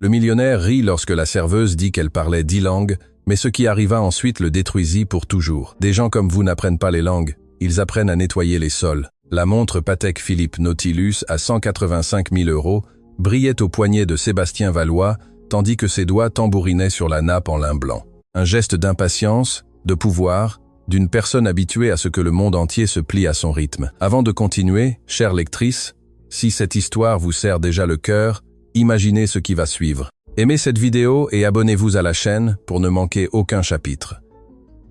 Le millionnaire rit lorsque la serveuse dit qu'elle parlait 10 langues, mais ce qui arriva ensuite le détruisit pour toujours. Des gens comme vous n'apprennent pas les langues, ils apprennent à nettoyer les sols. La montre Patek Philippe Nautilus à 185 000 € brillait au poignet de Sébastien Valois, tandis que ses doigts tambourinaient sur la nappe en lin blanc. Un geste d'impatience, de pouvoir, d'une personne habituée à ce que le monde entier se plie à son rythme. Avant de continuer, chère lectrice, si cette histoire vous serre déjà le cœur, imaginez ce qui va suivre. Aimez cette vidéo et abonnez-vous à la chaîne pour ne manquer aucun chapitre.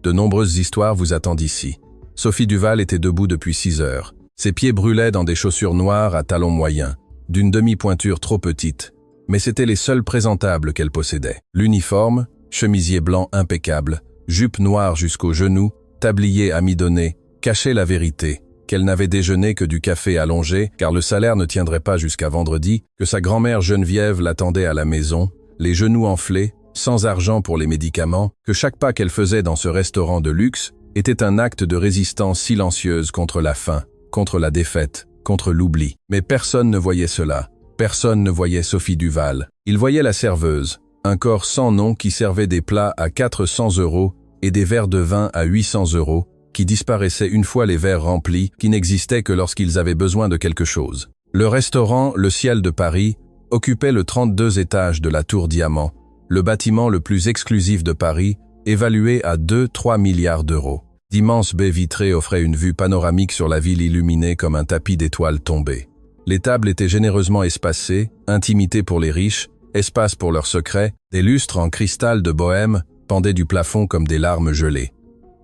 De nombreuses histoires vous attendent ici. Sophie Duval était debout depuis 6 heures. Ses pieds brûlaient dans des chaussures noires à talons moyens, d'une demi-pointure trop petite, mais c'étaient les seuls présentables qu'elle possédait. L'uniforme, chemisier blanc impeccable, jupe noire jusqu'aux genoux, tablier amidonné, cachait la vérité, qu'elle n'avait déjeuné que du café allongé, car le salaire ne tiendrait pas jusqu'à vendredi, que sa grand-mère Geneviève l'attendait à la maison, les genoux enflés, sans argent pour les médicaments, que chaque pas qu'elle faisait dans ce restaurant de luxe était un acte de résistance silencieuse contre la faim, contre la défaite, contre l'oubli. Mais personne ne voyait cela. Personne ne voyait Sophie Duval. Il voyait la serveuse, un corps sans nom qui servait des plats à 400 € et des verres de vin à 800 €, qui disparaissaient une fois les verres remplis, qui n'existaient que lorsqu'ils avaient besoin de quelque chose. Le restaurant Le Ciel de Paris occupait le 32 étage de la Tour Diamant, le bâtiment le plus exclusif de Paris, évalué à 2-3 milliards d'euros. D'immenses baies vitrées offraient une vue panoramique sur la ville illuminée comme un tapis d'étoiles tombées. Les tables étaient généreusement espacées, intimité pour les riches, espace pour leurs secrets, des lustres en cristal de Bohême pendaient du plafond comme des larmes gelées.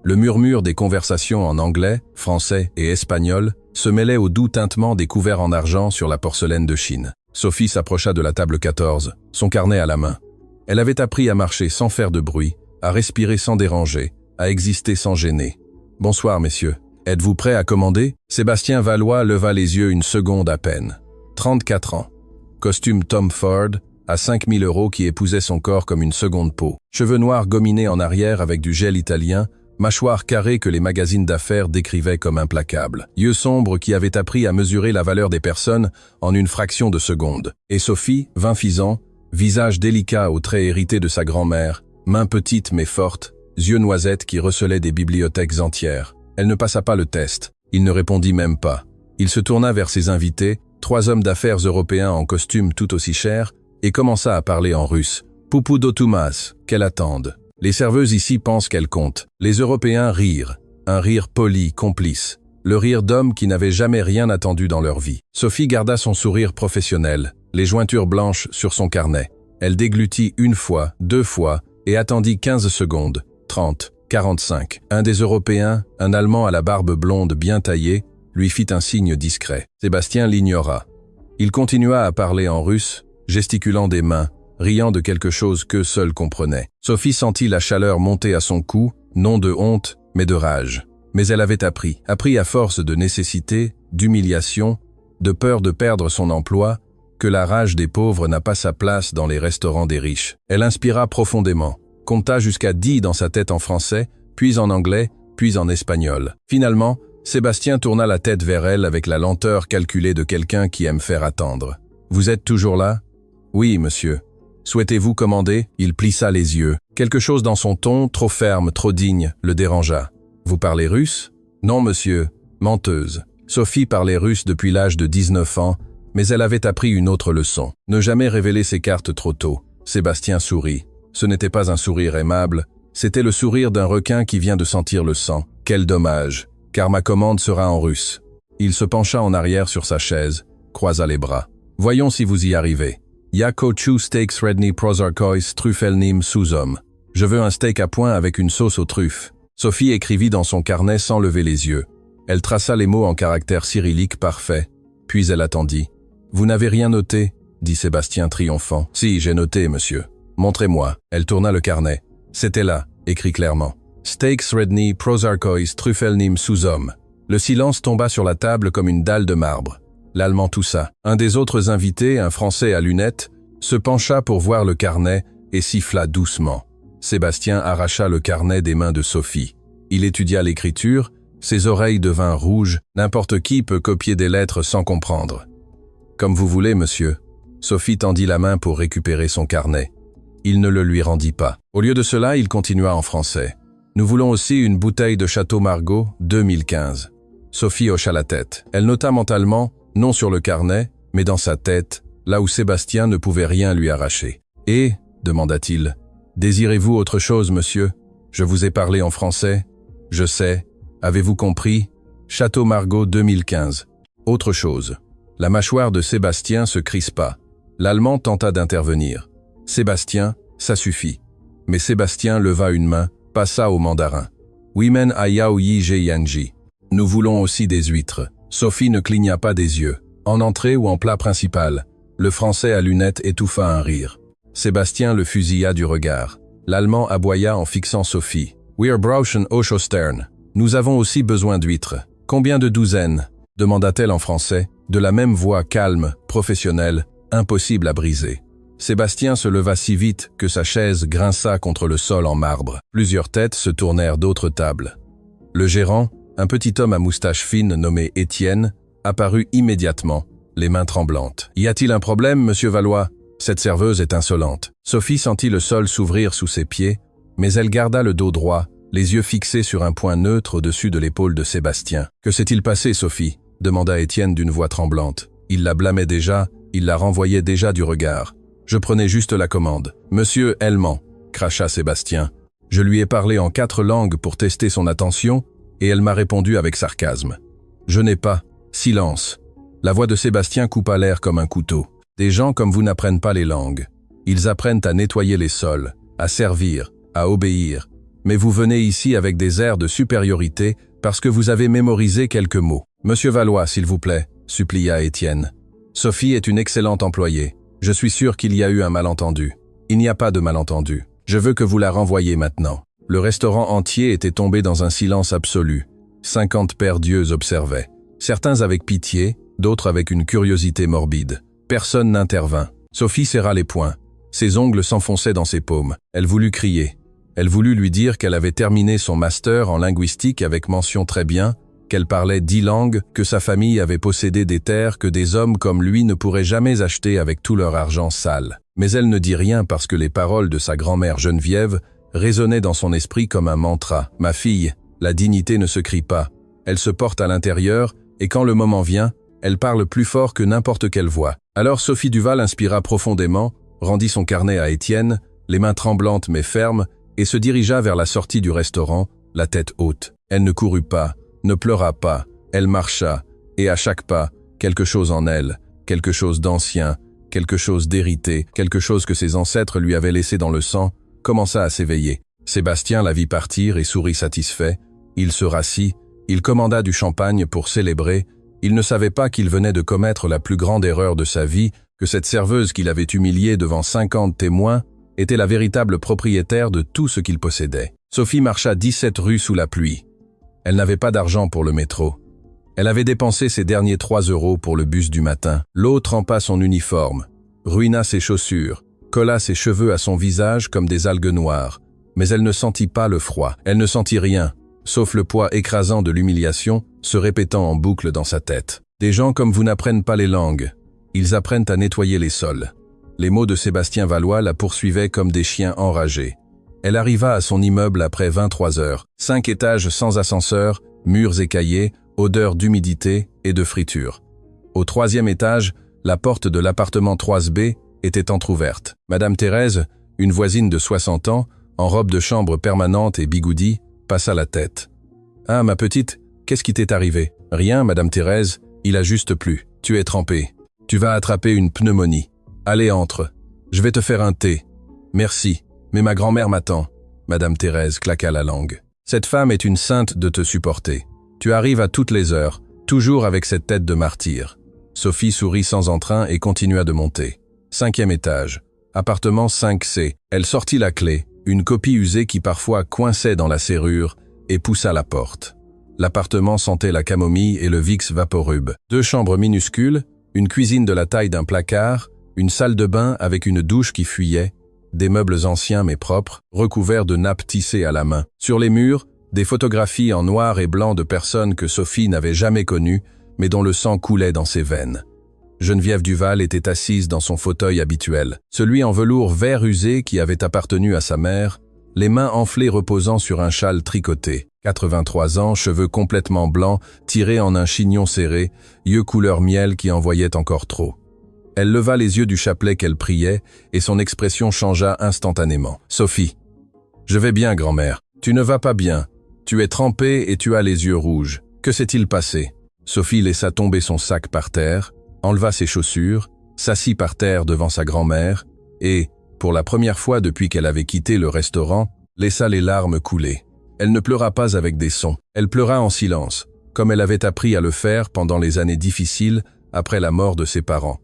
Le murmure des conversations en anglais, français et espagnol se mêlait au doux tintement des couverts en argent sur la porcelaine de Chine. Sophie s'approcha de la table 14, son carnet à la main. Elle avait appris à marcher sans faire de bruit, à respirer sans déranger, à exister sans gêner. « Bonsoir, messieurs. Êtes-vous prêts à commander ?» Sébastien Valois leva les yeux une seconde à peine. 34 ans. Costume Tom Ford, à 5 000 € qui épousait son corps comme une seconde peau. Cheveux noirs gominés en arrière avec du gel italien, mâchoire carrée que les magazines d'affaires décrivaient comme implacable. Yeux sombres qui avaient appris à mesurer la valeur des personnes en une fraction de seconde. Et Sophie, 26 ans, visage délicat aux traits hérités de sa grand-mère, mains petites mais fortes, yeux noisettes qui recelaient des bibliothèques entières. Elle ne passa pas le test. Il ne répondit même pas. Il se tourna vers ses invités, 3 hommes d'affaires européens en costume tout aussi cher, et commença à parler en russe. « Poupou d'Otumas, qu'elle attende. Les serveuses ici pensent qu'elle compte. » Les Européens rirent. Un rire poli, complice. Le rire d'hommes qui n'avaient jamais rien attendu dans leur vie. Sophie garda son sourire professionnel, les jointures blanches sur son carnet. Elle déglutit 1 fois, 2 fois, et attendit 15 secondes, 30, 45. Un des Européens, un Allemand à la barbe blonde bien taillée, lui fit un signe discret. Sébastien l'ignora. Il continua à parler en russe, gesticulant des mains, riant de quelque chose qu'eux seuls comprenaient. Sophie sentit la chaleur monter à son cou, non de honte, mais de rage. Mais elle avait appris à force de nécessité, d'humiliation, de peur de perdre son emploi, que la rage des pauvres n'a pas sa place dans les restaurants des riches. Elle inspira profondément, compta jusqu'à 10 dans sa tête en français, puis en anglais, puis en espagnol. Finalement, Sébastien tourna la tête vers elle avec la lenteur calculée de quelqu'un qui aime faire attendre. « Vous êtes toujours là ?»« Oui, monsieur. »« Souhaitez-vous commander ?» Il plissa les yeux. Quelque chose dans son ton, trop ferme, trop digne, le dérangea. « Vous parlez russe ?»« Non, monsieur. Menteuse. » Sophie parlait russe depuis l'âge de 19 ans, mais elle avait appris une autre leçon. Ne jamais révéler ses cartes trop tôt. Sébastien sourit. Ce n'était pas un sourire aimable, c'était le sourire d'un requin qui vient de sentir le sang. Quel dommage, car ma commande sera en russe. Il se pencha en arrière sur sa chaise, croisa les bras. Voyons si vous y arrivez. Yakochu steaks redni prozarkois truffelnim suzom. Je veux un steak à point avec une sauce aux truffes. Sophie écrivit dans son carnet sans lever les yeux. Elle traça les mots en caractère cyrillique parfait, puis elle attendit. Vous n'avez rien noté, dit Sébastien triomphant. Si, j'ai noté, monsieur. Montrez-moi. Elle tourna le carnet. C'était là, écrit clairement. Steaks redni prozarkois truffelnim suzom. Le silence tomba sur la table comme une dalle de marbre. L'Allemand toussa. Un des autres invités, un Français à lunettes, se pencha pour voir le carnet et siffla doucement. Sébastien arracha le carnet des mains de Sophie. Il étudia l'écriture, ses oreilles devinrent rouges. N'importe qui peut copier des lettres sans comprendre. Comme vous voulez, monsieur. Sophie tendit la main pour récupérer son carnet. Il ne le lui rendit pas. Au lieu de cela, il continua en français. « Nous voulons aussi une bouteille de Château Margaux 2015. » Sophie hocha la tête. Elle nota mentalement, non sur le carnet, mais dans sa tête, là où Sébastien ne pouvait rien lui arracher. « Et, demanda-t-il, désirez-vous autre chose, monsieur? Je vous ai parlé en français. Je sais. Avez-vous compris? Château Margaux 2015. Autre chose. » La mâchoire de Sébastien se crispa. L'Allemand tenta d'intervenir. « Sébastien, ça suffit. » Mais Sébastien leva une main, passa au mandarin. « Women ayao yi jianji. Nous voulons aussi des huîtres. » Sophie ne cligna pas des yeux. En entrée ou en plat principal, le Français à lunettes étouffa un rire. Sébastien le fusilla du regard. L'Allemand aboya en fixant Sophie. « Wir brauchen auch Stern. » Nous avons aussi besoin d'huîtres. « Combien de douzaines ?» demanda-t-elle en français, de la même voix calme, professionnelle, impossible à briser. Sébastien se leva si vite que sa chaise grinça contre le sol en marbre. Plusieurs têtes se tournèrent d'autres tables. Le gérant, un petit homme à moustache fine nommé Étienne, apparut immédiatement, les mains tremblantes. « Y a-t-il un problème, monsieur Valois ? Cette serveuse est insolente. » Sophie sentit le sol s'ouvrir sous ses pieds, mais elle garda le dos droit, les yeux fixés sur un point neutre au-dessus de l'épaule de Sébastien. « Que s'est-il passé, Sophie ?» demanda Étienne d'une voix tremblante. Il la blâmait déjà, il la renvoyait déjà du regard. « Je prenais juste la commande. »« Monsieur, elle ment » cracha Sébastien. « Je lui ai parlé en 4 langues pour tester son attention, et elle m'a répondu avec sarcasme. »« Je n'ai pas. » Silence. La voix de Sébastien coupa l'air comme un couteau. « Des gens comme vous n'apprennent pas les langues. Ils apprennent à nettoyer les sols, à servir, à obéir. Mais vous venez ici avec des airs de supériorité parce que vous avez mémorisé quelques mots. « Monsieur Valois, s'il vous plaît, » supplia Étienne. « Sophie est une excellente employée. Je suis sûr qu'il y a eu un malentendu. Il n'y a pas de malentendu. Je veux que vous la renvoyiez maintenant. » Le restaurant entier était tombé dans un silence absolu. 50 paires d'yeux observaient. Certains avec pitié, d'autres avec une curiosité morbide. Personne n'intervint. Sophie serra les poings. Ses ongles s'enfonçaient dans ses paumes. Elle voulut crier. Elle voulut lui dire qu'elle avait terminé son master en linguistique avec mention très bien, qu'elle parlait 10 langues, que sa famille avait possédé des terres que des hommes comme lui ne pourraient jamais acheter avec tout leur argent sale. Mais elle ne dit rien parce que les paroles de sa grand-mère Geneviève résonnaient dans son esprit comme un mantra. « Ma fille, la dignité ne se crie pas. Elle se porte à l'intérieur et quand le moment vient, elle parle plus fort que n'importe quelle voix. » Alors Sophie Duval inspira profondément, rendit son carnet à Étienne, les mains tremblantes mais fermes, et se dirigea vers la sortie du restaurant, la tête haute. Elle ne courut pas, ne pleura pas, elle marcha, et à chaque pas, quelque chose en elle, quelque chose d'ancien, quelque chose d'hérité, quelque chose que ses ancêtres lui avaient laissé dans le sang, commença à s'éveiller. Sébastien la vit partir et sourit satisfait. Il se rassit, il commanda du champagne pour célébrer. Il ne savait pas qu'il venait de commettre la plus grande erreur de sa vie, que cette serveuse qu'il avait humiliée devant 50 témoins était la véritable propriétaire de tout ce qu'il possédait. Sophie marcha 17 rues sous la pluie. Elle n'avait pas d'argent pour le métro. Elle avait dépensé ses derniers 3 € pour le bus du matin. L'eau trempa son uniforme, ruina ses chaussures, colla ses cheveux à son visage comme des algues noires. Mais elle ne sentit pas le froid. Elle ne sentit rien, sauf le poids écrasant de l'humiliation se répétant en boucle dans sa tête. Des gens comme vous n'apprennent pas les langues. Ils apprennent à nettoyer les sols. Les mots de Sébastien Valois la poursuivaient comme des chiens enragés. Elle arriva à son immeuble après 23 heures. 5 étages sans ascenseur, murs écaillés, odeur d'humidité et de friture. Au 3e étage, la porte de l'appartement 3B était entr'ouverte. Madame Thérèse, une voisine de 60 ans, en robe de chambre permanente et bigoudie, passa la tête. « Ah, ma petite, qu'est-ce qui t'est arrivé ?»« Rien, Madame Thérèse, il a juste plu. Tu es trempée. Tu vas attraper une pneumonie. Allez, entre. Je vais te faire un thé. Merci, mais ma grand-mère m'attend. » Madame Thérèse claqua la langue. « Cette femme est une sainte de te supporter. Tu arrives à toutes les heures, toujours avec cette tête de martyr. » Sophie sourit sans entrain et continua de monter. 5e étage. Appartement 5C. Elle sortit la clé, une copie usée qui parfois coinçait dans la serrure, et poussa la porte. L'appartement sentait la camomille et le Vicks Vaporub. 2 chambres minuscules, une cuisine de la taille d'un placard, une salle de bain avec une douche qui fuyait, des meubles anciens mais propres, recouverts de nappes tissées à la main. Sur les murs, des photographies en noir et blanc de personnes que Sophie n'avait jamais connues, mais dont le sang coulait dans ses veines. « Geneviève Duval était assise dans son fauteuil habituel, celui en velours vert usé qui avait appartenu à sa mère, les mains enflées reposant sur un châle tricoté. 83 ans, cheveux complètement blancs, tirés en un chignon serré, yeux couleur miel qui en voyaient encore trop. Elle leva les yeux du chapelet qu'elle priait et son expression changea instantanément. « Sophie. »« Je vais bien, grand-mère. Tu ne vas pas bien. Tu es trempée et tu as les yeux rouges. Que s'est-il passé ?» Sophie laissa tomber son sac par terre, enleva ses chaussures, s'assit par terre devant sa grand-mère et, pour la première fois depuis qu'elle avait quitté le restaurant, laissa les larmes couler. Elle ne pleura pas avec des sons, elle pleura en silence, comme elle avait appris à le faire pendant les années difficiles après la mort de ses parents.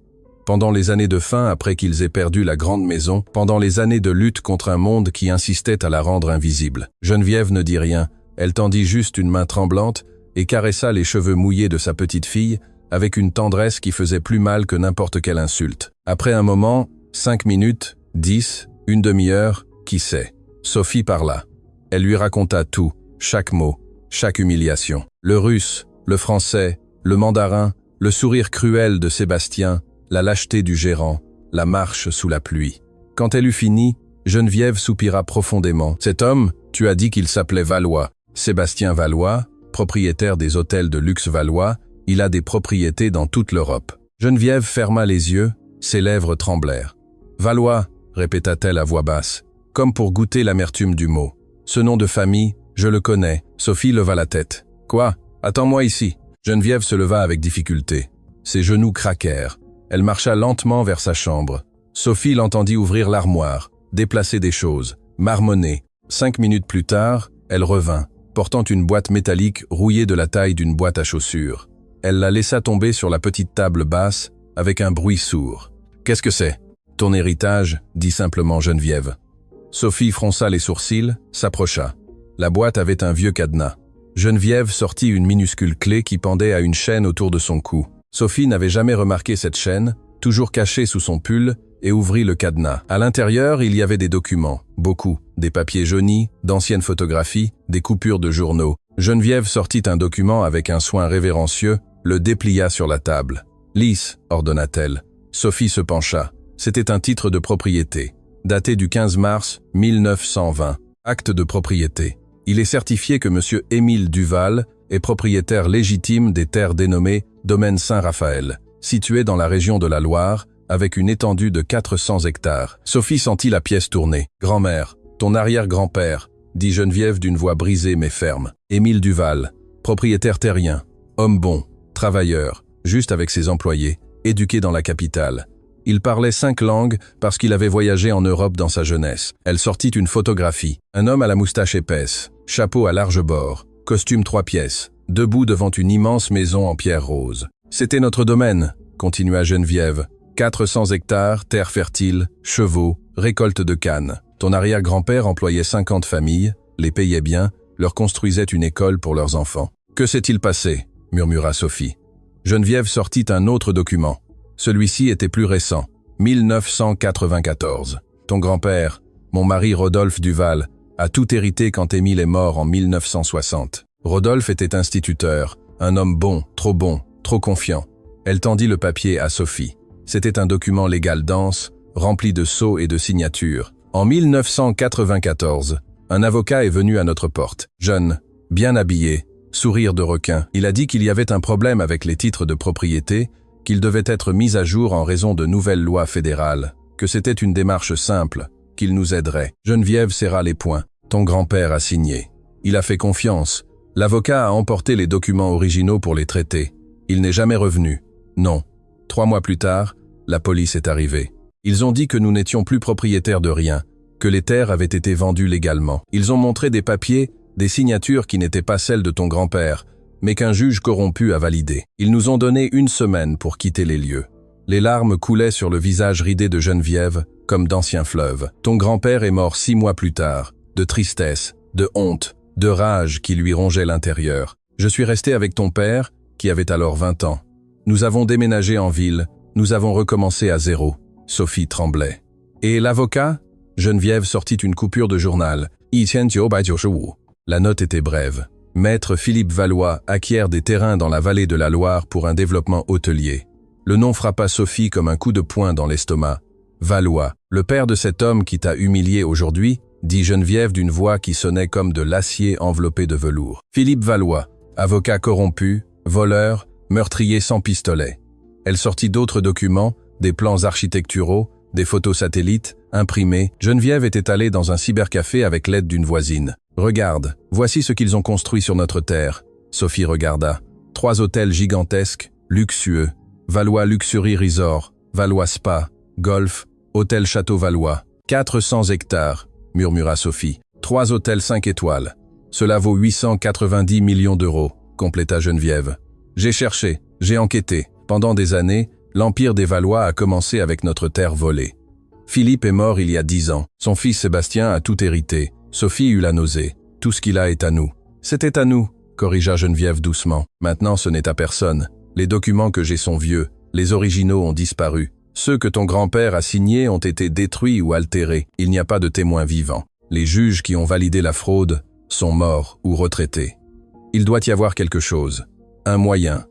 Pendant les années de faim après qu'ils aient perdu la grande maison, pendant les années de lutte contre un monde qui insistait à la rendre invisible. Geneviève ne dit rien, elle tendit juste une main tremblante et caressa les cheveux mouillés de sa petite fille avec une tendresse qui faisait plus mal que n'importe quelle insulte. Après un moment, 5 minutes, 10, une demi-heure, qui sait. Sophie parla. Elle lui raconta tout, chaque mot, chaque humiliation. Le russe, le français, le mandarin, le sourire cruel de Sébastien, la lâcheté du gérant, la marche sous la pluie. Quand elle eut fini, Geneviève soupira profondément. « Cet homme, tu as dit qu'il s'appelait Valois. Sébastien Valois, propriétaire des hôtels de luxe Valois, il a des propriétés dans toute l'Europe. » Geneviève ferma les yeux, ses lèvres tremblèrent. « Valois, » répéta-t-elle à voix basse, comme pour goûter l'amertume du mot. « Ce nom de famille, je le connais. » Sophie leva la tête. « Quoi? Attends-moi ici. » Geneviève se leva avec difficulté. Ses genoux craquèrent. Elle marcha lentement vers sa chambre. Sophie l'entendit ouvrir l'armoire, déplacer des choses, marmonner. 5 minutes plus tard, elle revint, portant une boîte métallique rouillée de la taille d'une boîte à chaussures. Elle la laissa tomber sur la petite table basse, avec un bruit sourd. « Qu'est-ce que c'est ?»« Ton héritage » dit simplement Geneviève. Sophie fronça les sourcils, s'approcha. La boîte avait un vieux cadenas. Geneviève sortit une minuscule clé qui pendait à une chaîne autour de son cou. Sophie n'avait jamais remarqué cette chaîne, toujours cachée sous son pull, et ouvrit le cadenas. À l'intérieur, il y avait des documents, beaucoup, des papiers jaunis, d'anciennes photographies, des coupures de journaux. Geneviève sortit un document avec un soin révérencieux, le déplia sur la table. « Lise » ordonna-t-elle. Sophie se pencha. C'était un titre de propriété, daté du 15 mars 1920. Acte de propriété. Il est certifié que M. Émile Duval est propriétaire légitime des terres dénommées Domaine Saint-Raphaël, situées dans la région de la Loire, avec une étendue de 400 hectares. Sophie sentit la pièce tourner. « Grand-mère, ton arrière-grand-père » dit Geneviève d'une voix brisée mais ferme. Émile Duval, propriétaire terrien, homme bon, travailleur, juste avec ses employés, éduqué dans la capitale. Il parlait 5 langues parce qu'il avait voyagé en Europe dans sa jeunesse. Elle sortit une photographie. Un homme à la moustache épaisse, chapeau à large bord, costume 3 pièces, debout devant une immense maison en pierre rose. « C'était notre domaine », continua Geneviève. 400 hectares, terre fertile, chevaux, récolte de canne. Ton arrière-grand-père employait 50 familles, les payait bien, leur construisait une école pour leurs enfants. « Que s'est-il passé ?» murmura Sophie. Geneviève sortit un autre document. Celui-ci était plus récent, 1994. Ton grand-père, mon mari Rodolphe Duval, a tout hérité quand Émile est mort en 1960. Rodolphe était instituteur, un homme bon, trop confiant. Elle tendit le papier à Sophie. C'était un document légal dense, rempli de sceaux et de signatures. En 1994, un avocat est venu à notre porte. Jeune, bien habillé, sourire de requin. Il a dit qu'il y avait un problème avec les titres de propriété, qu'il devait être mis à jour en raison de nouvelles lois fédérales, que c'était une démarche simple, qu'il nous aiderait. Geneviève serra les poings. Ton grand-père a signé. Il a fait confiance. L'avocat a emporté les documents originaux pour les traiter. Il n'est jamais revenu. Non. 3 mois plus tard, la police est arrivée. Ils ont dit que nous n'étions plus propriétaires de rien, que les terres avaient été vendues légalement. Ils ont montré des papiers, des signatures qui n'étaient pas celles de ton grand-père, mais qu'un juge corrompu a validé. Ils nous ont donné 1 semaine pour quitter les lieux. Les larmes coulaient sur le visage ridé de Geneviève, comme d'anciens fleuves. Ton grand-père est mort 6 mois plus tard, de tristesse, de honte, de rage qui lui rongeait l'intérieur. Je suis resté avec ton père, qui avait alors 20 ans. Nous avons déménagé en ville, nous avons recommencé à zéro. Sophie tremblait. Et l'avocat? Geneviève sortit une coupure de journal. 1995. La note était brève. Maître Philippe Valois acquiert des terrains dans la vallée de la Loire pour un développement hôtelier. Le nom frappa Sophie comme un coup de poing dans l'estomac. « Valois, le père de cet homme qui t'a humilié aujourd'hui ?» dit Geneviève d'une voix qui sonnait comme de l'acier enveloppé de velours. « Philippe Valois, avocat corrompu, voleur, meurtrier sans pistolet. » Elle sortit d'autres documents, des plans architecturaux, des photos satellites, imprimées. Geneviève était allée dans un cybercafé avec l'aide d'une voisine. « Regarde, voici ce qu'ils ont construit sur notre terre. » Sophie regarda. 3 hôtels gigantesques, luxueux. Valois Luxury Resort, Valois Spa, Golf, Hôtel Château Valois. 400 hectares, murmura Sophie. 3 hôtels 5 étoiles. Cela vaut 890 millions d'euros, compléta Geneviève. J'ai cherché, j'ai enquêté. Pendant des années, l'empire des Valois a commencé avec notre terre volée. Philippe est mort il y a 10 ans. Son fils Sébastien a tout hérité. Sophie eut la nausée. Tout ce qu'il a est à nous. C'était à nous, corrigea Geneviève doucement. Maintenant, ce n'est à personne. Les documents que j'ai sont vieux. Les originaux ont disparu. Ceux que ton grand-père a signés ont été détruits ou altérés. Il n'y a pas de témoins vivants. Les juges qui ont validé la fraude sont morts ou retraités. Il doit y avoir quelque chose. Un moyen.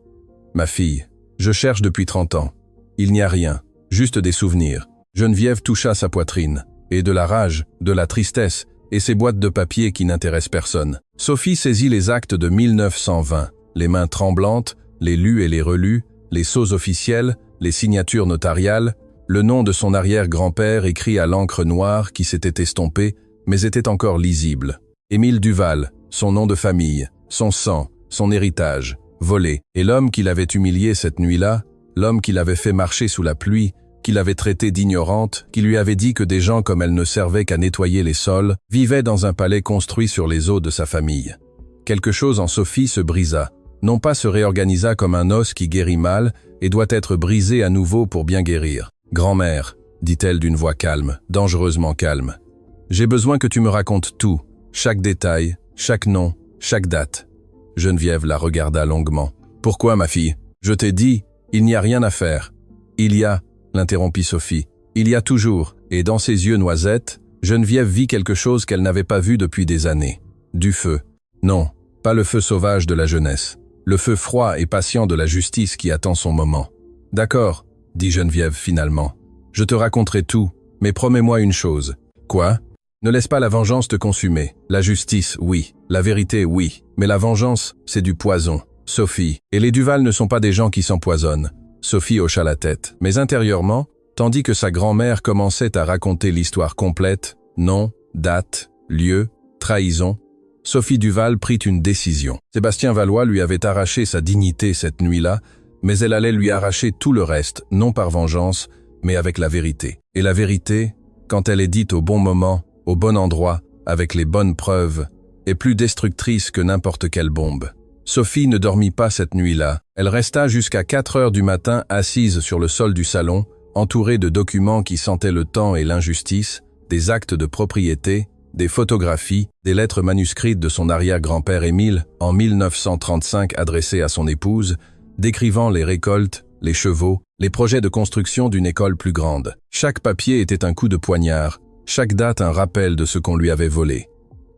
Ma fille, je cherche depuis 30 ans. Il n'y a rien, juste des souvenirs. Geneviève toucha sa poitrine. Et de la rage, de la tristesse, et ces boîtes de papier qui n'intéressent personne. Sophie saisit les actes de 1920, les mains tremblantes, les lut et les relus, les sceaux officiels, les signatures notariales, le nom de son arrière-grand-père écrit à l'encre noire qui s'était estompée, mais était encore lisible. Émile Duval, son nom de famille, son sang, son héritage, volé. Et l'homme qui l'avait humilié cette nuit-là, l'homme qui l'avait fait marcher sous la pluie, qui l'avait traitée d'ignorante, qui lui avait dit que des gens comme elle ne servaient qu'à nettoyer les sols, vivaient dans un palais construit sur les os de sa famille. Quelque chose en Sophie se brisa, non pas se réorganisa comme un os qui guérit mal et doit être brisé à nouveau pour bien guérir. « Grand-mère, dit-elle d'une voix calme, dangereusement calme, j'ai besoin que tu me racontes tout, chaque détail, chaque nom, chaque date. » Geneviève la regarda longuement. « Pourquoi, ma fille? Je t'ai dit, il n'y a rien à faire. »« Il y a, » l'interrompit Sophie. « Il y a toujours. » Et dans ses yeux noisettes, Geneviève vit quelque chose qu'elle n'avait pas vu depuis des années. Du feu. Non, pas le feu sauvage de la jeunesse. Le feu froid et patient de la justice qui attend son moment. « D'accord, » dit Geneviève finalement. « Je te raconterai tout, mais promets-moi une chose. »« Quoi ? » ?»« Ne laisse pas la vengeance te consumer. La justice, oui. La vérité, oui. Mais la vengeance, c'est du poison. Sophie. Et les Duval ne sont pas des gens qui s'empoisonnent. » Sophie hocha la tête. Mais intérieurement, tandis que sa grand-mère commençait à raconter l'histoire complète, nom, date, lieu, trahison, Sophie Duval prit une décision. Sébastien Valois lui avait arraché sa dignité cette nuit-là, mais elle allait lui arracher tout le reste, non par vengeance, mais avec la vérité. Et la vérité, quand elle est dite au bon moment, au bon endroit, avec les bonnes preuves, est plus destructrice que n'importe quelle bombe. Sophie ne dormit pas cette nuit-là. Elle resta jusqu'à 4 heures du matin assise sur le sol du salon, entourée de documents qui sentaient le temps et l'injustice, des actes de propriété, des photographies, des lettres manuscrites de son arrière-grand-père Émile en 1935 adressées à son épouse, décrivant les récoltes, les chevaux, les projets de construction d'une école plus grande. Chaque papier était un coup de poignard, chaque date un rappel de ce qu'on lui avait volé.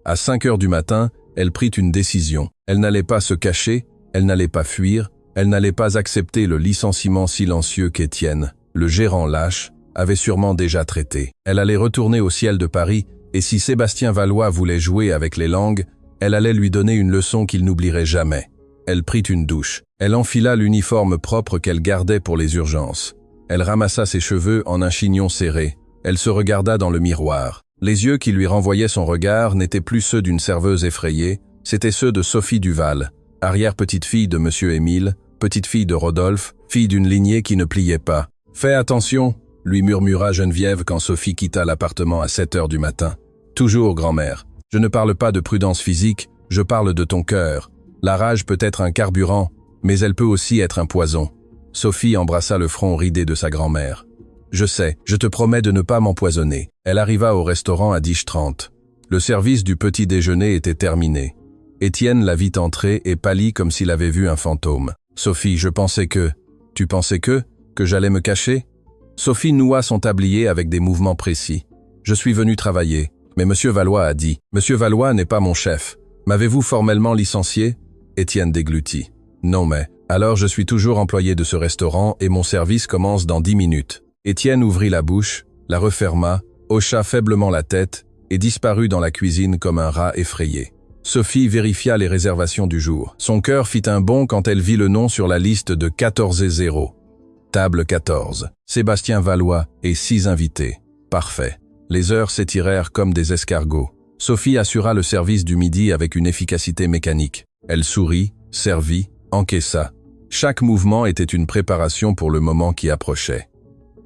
À 5 heures du matin, elle prit une décision. Elle n'allait pas se cacher, elle n'allait pas fuir, elle n'allait pas accepter le licenciement silencieux qu'Étienne, le gérant lâche, avait sûrement déjà traité. Elle allait retourner au ciel de Paris, et si Sébastien Valois voulait jouer avec les langues, elle allait lui donner une leçon qu'il n'oublierait jamais. Elle prit une douche. Elle enfila l'uniforme propre qu'elle gardait pour les urgences. Elle ramassa ses cheveux en un chignon serré. Elle se regarda dans le miroir. Les yeux qui lui renvoyaient son regard n'étaient plus ceux d'une serveuse effrayée, c'étaient ceux de Sophie Duval, arrière-petite-fille de Monsieur Émile, petite-fille de Rodolphe, fille d'une lignée qui ne pliait pas. « Fais attention !» lui murmura Geneviève quand Sophie quitta l'appartement à 7 heures du matin. « Toujours, grand-mère. Je ne parle pas de prudence physique, je parle de ton cœur. La rage peut être un carburant, mais elle peut aussi être un poison. » Sophie embrassa le front ridé de sa grand-mère. « Je sais, je te promets de ne pas m'empoisonner. » Elle arriva au restaurant à 10h30. Le service du petit déjeuner était terminé. Étienne la vit entrer et pâlit comme s'il avait vu un fantôme. « Sophie, je pensais que... » « Tu pensais que j'allais me cacher ?» Sophie noua son tablier avec des mouvements précis. « Je suis venu travailler, mais Monsieur Valois a dit. Monsieur Valois n'est pas mon chef. M'avez-vous formellement licencié ?» Étienne déglutit. « Non mais, Alors je suis toujours employé de ce restaurant et mon service commence dans 10 minutes. Étienne ouvrit la bouche, la referma, hocha faiblement la tête et disparut dans la cuisine comme un rat effrayé. Sophie vérifia les réservations du jour. Son cœur fit un bond quand elle vit le nom sur la liste de 14-0. Table 14. Sébastien Valois et 6 invités. Parfait. Les heures s'étirèrent comme des escargots. Sophie assura le service du midi avec une efficacité mécanique. Elle sourit, servit, encaissa. Chaque mouvement était une préparation pour le moment qui approchait.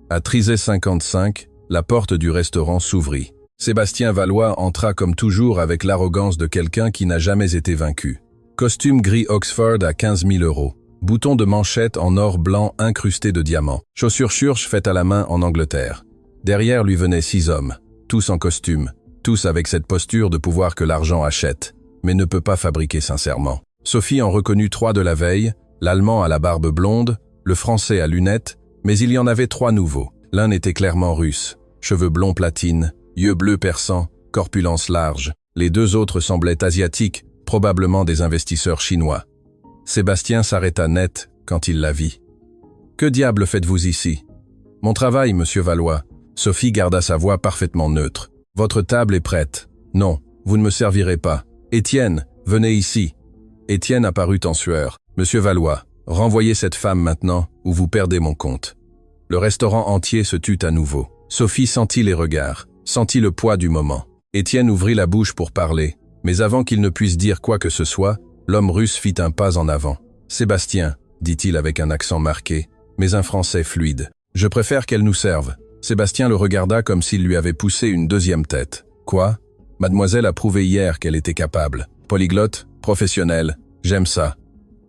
À 13h55, la porte du restaurant s'ouvrit. Sébastien Valois entra comme toujours avec l'arrogance de quelqu'un qui n'a jamais été vaincu. Costume gris Oxford à 15 000 €. Bouton de manchette en or blanc incrusté de diamants. Chaussures Church faites à la main en Angleterre. Derrière lui venaient 6 hommes, tous en costume, tous avec cette posture de pouvoir que l'argent achète, mais ne peut pas fabriquer sincèrement. Sophie en reconnut 3 de la veille, l'Allemand à la barbe blonde, le Français à lunettes, mais il y en avait 3 nouveaux. L'un était clairement russe, cheveux blonds platine, yeux bleus perçants, corpulence large. Les 2 autres semblaient asiatiques, probablement des investisseurs chinois. Sébastien s'arrêta net quand il la vit. « Que diable faites-vous ici ?»« Mon travail, monsieur Valois. » Sophie garda sa voix parfaitement neutre. « Votre table est prête. Non, vous ne me servirez pas. Étienne, venez ici. » Étienne apparut en sueur. « Monsieur Valois, renvoyez cette femme maintenant ou vous perdez mon compte. » Le restaurant entier se tut à nouveau. Sophie sentit les regards, sentit le poids du moment. Étienne ouvrit la bouche pour parler, mais avant qu'il ne puisse dire quoi que ce soit, l'homme russe fit un pas en avant. « Sébastien, dit-il avec un accent marqué, mais un français fluide. Je préfère qu'elle nous serve. » Sébastien le regarda comme s'il lui avait poussé une deuxième tête. « Quoi ? Mademoiselle a prouvé hier qu'elle était capable. Polyglotte, professionnelle, j'aime ça. »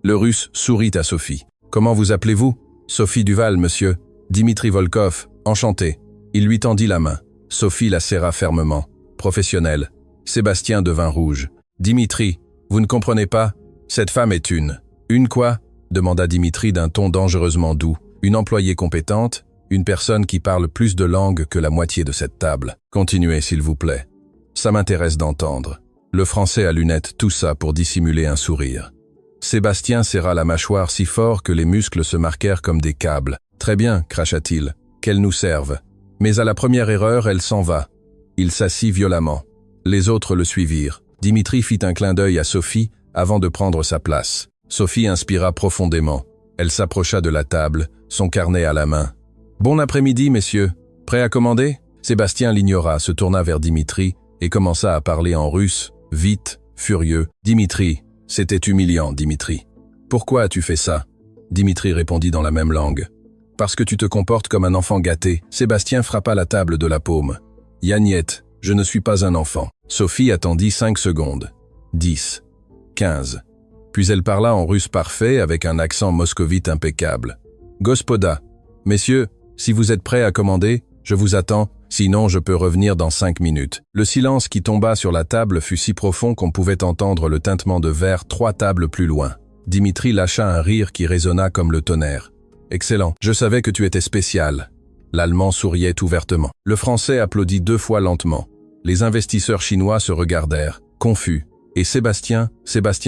Le russe sourit à Sophie. « Comment vous appelez-vous ?»« Sophie Duval, monsieur. Dimitri Volkov, enchanté. » Il lui tendit la main. Sophie la serra fermement. « Professionnelle. » Sébastien devint rouge. « Dimitri, vous ne comprenez pas ? Cette femme est une. »« Une quoi ?» demanda Dimitri d'un ton dangereusement doux. « Une employée compétente, une personne qui parle plus de langues que la moitié de cette table. Continuez, s'il vous plaît. Ça m'intéresse d'entendre. » Le Français à lunettes toussa pour dissimuler un sourire. Sébastien serra la mâchoire si fort que les muscles se marquèrent comme des câbles. « Très bien, cracha-t-il, qu'elle nous serve. » Mais à la première erreur, elle s'en va. Il s'assit violemment. Les autres le suivirent. Dimitri fit un clin d'œil à Sophie avant de prendre sa place. Sophie inspira profondément. Elle s'approcha de la table, son carnet à la main. « Bon après-midi, messieurs. Prêt à commander ?» Sébastien l'ignora, se tourna vers Dimitri et commença à parler en russe, vite, furieux. « Dimitri, c'était humiliant, Dimitri. Pourquoi as-tu fait ça ?» Dimitri répondit dans la même langue. « Parce que tu te comportes comme un enfant gâté. » Sébastien frappa la table de la paume. « Yagnette, je ne suis pas un enfant. » Sophie attendit 5 secondes. 10. 15. Puis elle parla en russe parfait avec un accent moscovite impeccable. « Gospoda, messieurs, si vous êtes prêts à commander, je vous attends, sinon je peux revenir dans 5 minutes. » Le silence qui tomba sur la table fut si profond qu'on pouvait entendre le tintement de verre 3 tables plus loin. Dimitri lâcha un rire qui résonna comme le tonnerre. « Excellent, je savais que tu étais spécial. » L'Allemand souriait ouvertement. Le Français applaudit 2 fois lentement. Les investisseurs chinois se regardèrent, confus, et Sébastien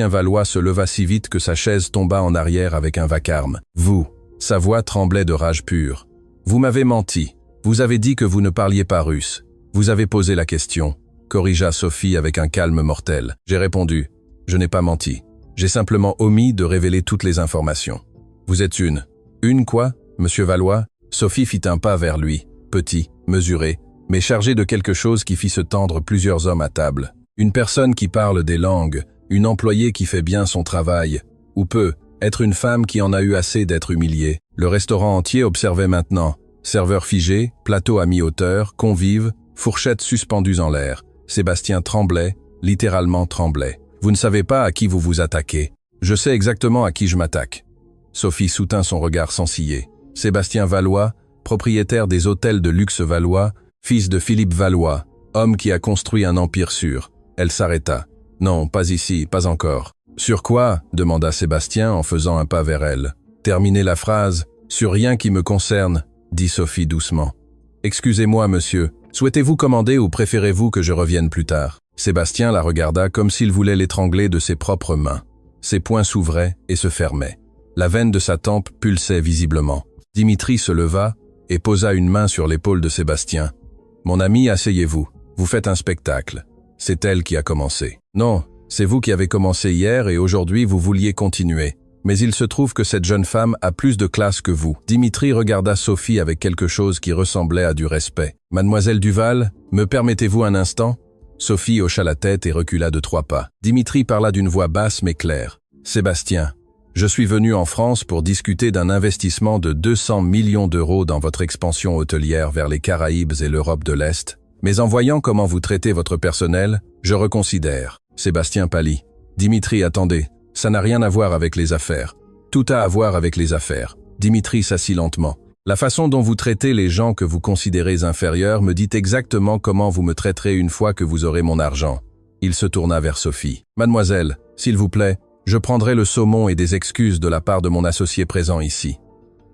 Valois se leva si vite que sa chaise tomba en arrière avec un vacarme. « Vous !» Sa voix tremblait de rage pure. « Vous m'avez menti. Vous avez dit que vous ne parliez pas russe. Vous avez posé la question, » corrigea Sophie avec un calme mortel. J'ai répondu, « Je n'ai pas menti. J'ai simplement omis de révéler toutes les informations. » Vous êtes une. Une quoi, monsieur Valois? Sophie fit un pas vers lui, petit, mesuré, mais chargé de quelque chose qui fit se tendre plusieurs hommes à table. Une personne qui parle des langues, une employée qui fait bien son travail, ou peut être une femme qui en a eu assez d'être humiliée. Le restaurant entier observait maintenant. Serveur figé, plateau à mi-hauteur, convives, fourchettes suspendues en l'air. Sébastien tremblait, littéralement tremblait. « Vous ne savez pas à qui vous vous attaquez. Je sais exactement à qui je m'attaque. » Sophie soutint son regard sans ciller. Sébastien Valois, propriétaire des hôtels de luxe Valois, fils de Philippe Valois, homme qui a construit un empire sûr. Elle s'arrêta. « Non, pas ici, pas encore. »« Sur quoi ?» demanda Sébastien en faisant un pas vers elle. « Terminez la phrase. Sur rien qui me concerne, » dit Sophie doucement. « Excusez-moi, monsieur. Souhaitez-vous commander ou préférez-vous que je revienne plus tard ?» Sébastien la regarda comme s'il voulait l'étrangler de ses propres mains. Ses poings s'ouvraient et se fermaient. La veine de sa tempe pulsait visiblement. Dimitri se leva et posa une main sur l'épaule de Sébastien. « Mon ami, asseyez-vous. Vous faites un spectacle. C'est elle qui a commencé. »« Non, c'est vous qui avez commencé hier et aujourd'hui vous vouliez continuer. Mais il se trouve que cette jeune femme a plus de classe que vous. » Dimitri regarda Sophie avec quelque chose qui ressemblait à du respect. « Mademoiselle Duval, me permettez-vous un instant ?» Sophie hocha la tête et recula de 3 pas. Dimitri parla d'une voix basse mais claire. « Sébastien, je suis venu en France pour discuter d'un investissement de 200 millions d'euros dans votre expansion hôtelière vers les Caraïbes et l'Europe de l'Est. Mais en voyant comment vous traitez votre personnel, je reconsidère. » Sébastien pâlit. « Dimitri, attendez, ça n'a rien à voir avec les affaires. Tout a à voir avec les affaires. » Dimitri s'assit lentement. « La façon dont vous traitez les gens que vous considérez inférieurs me dit exactement comment vous me traiterez une fois que vous aurez mon argent. » Il se tourna vers Sophie. « Mademoiselle, s'il vous plaît, je prendrai le saumon et des excuses de la part de mon associé présent ici. »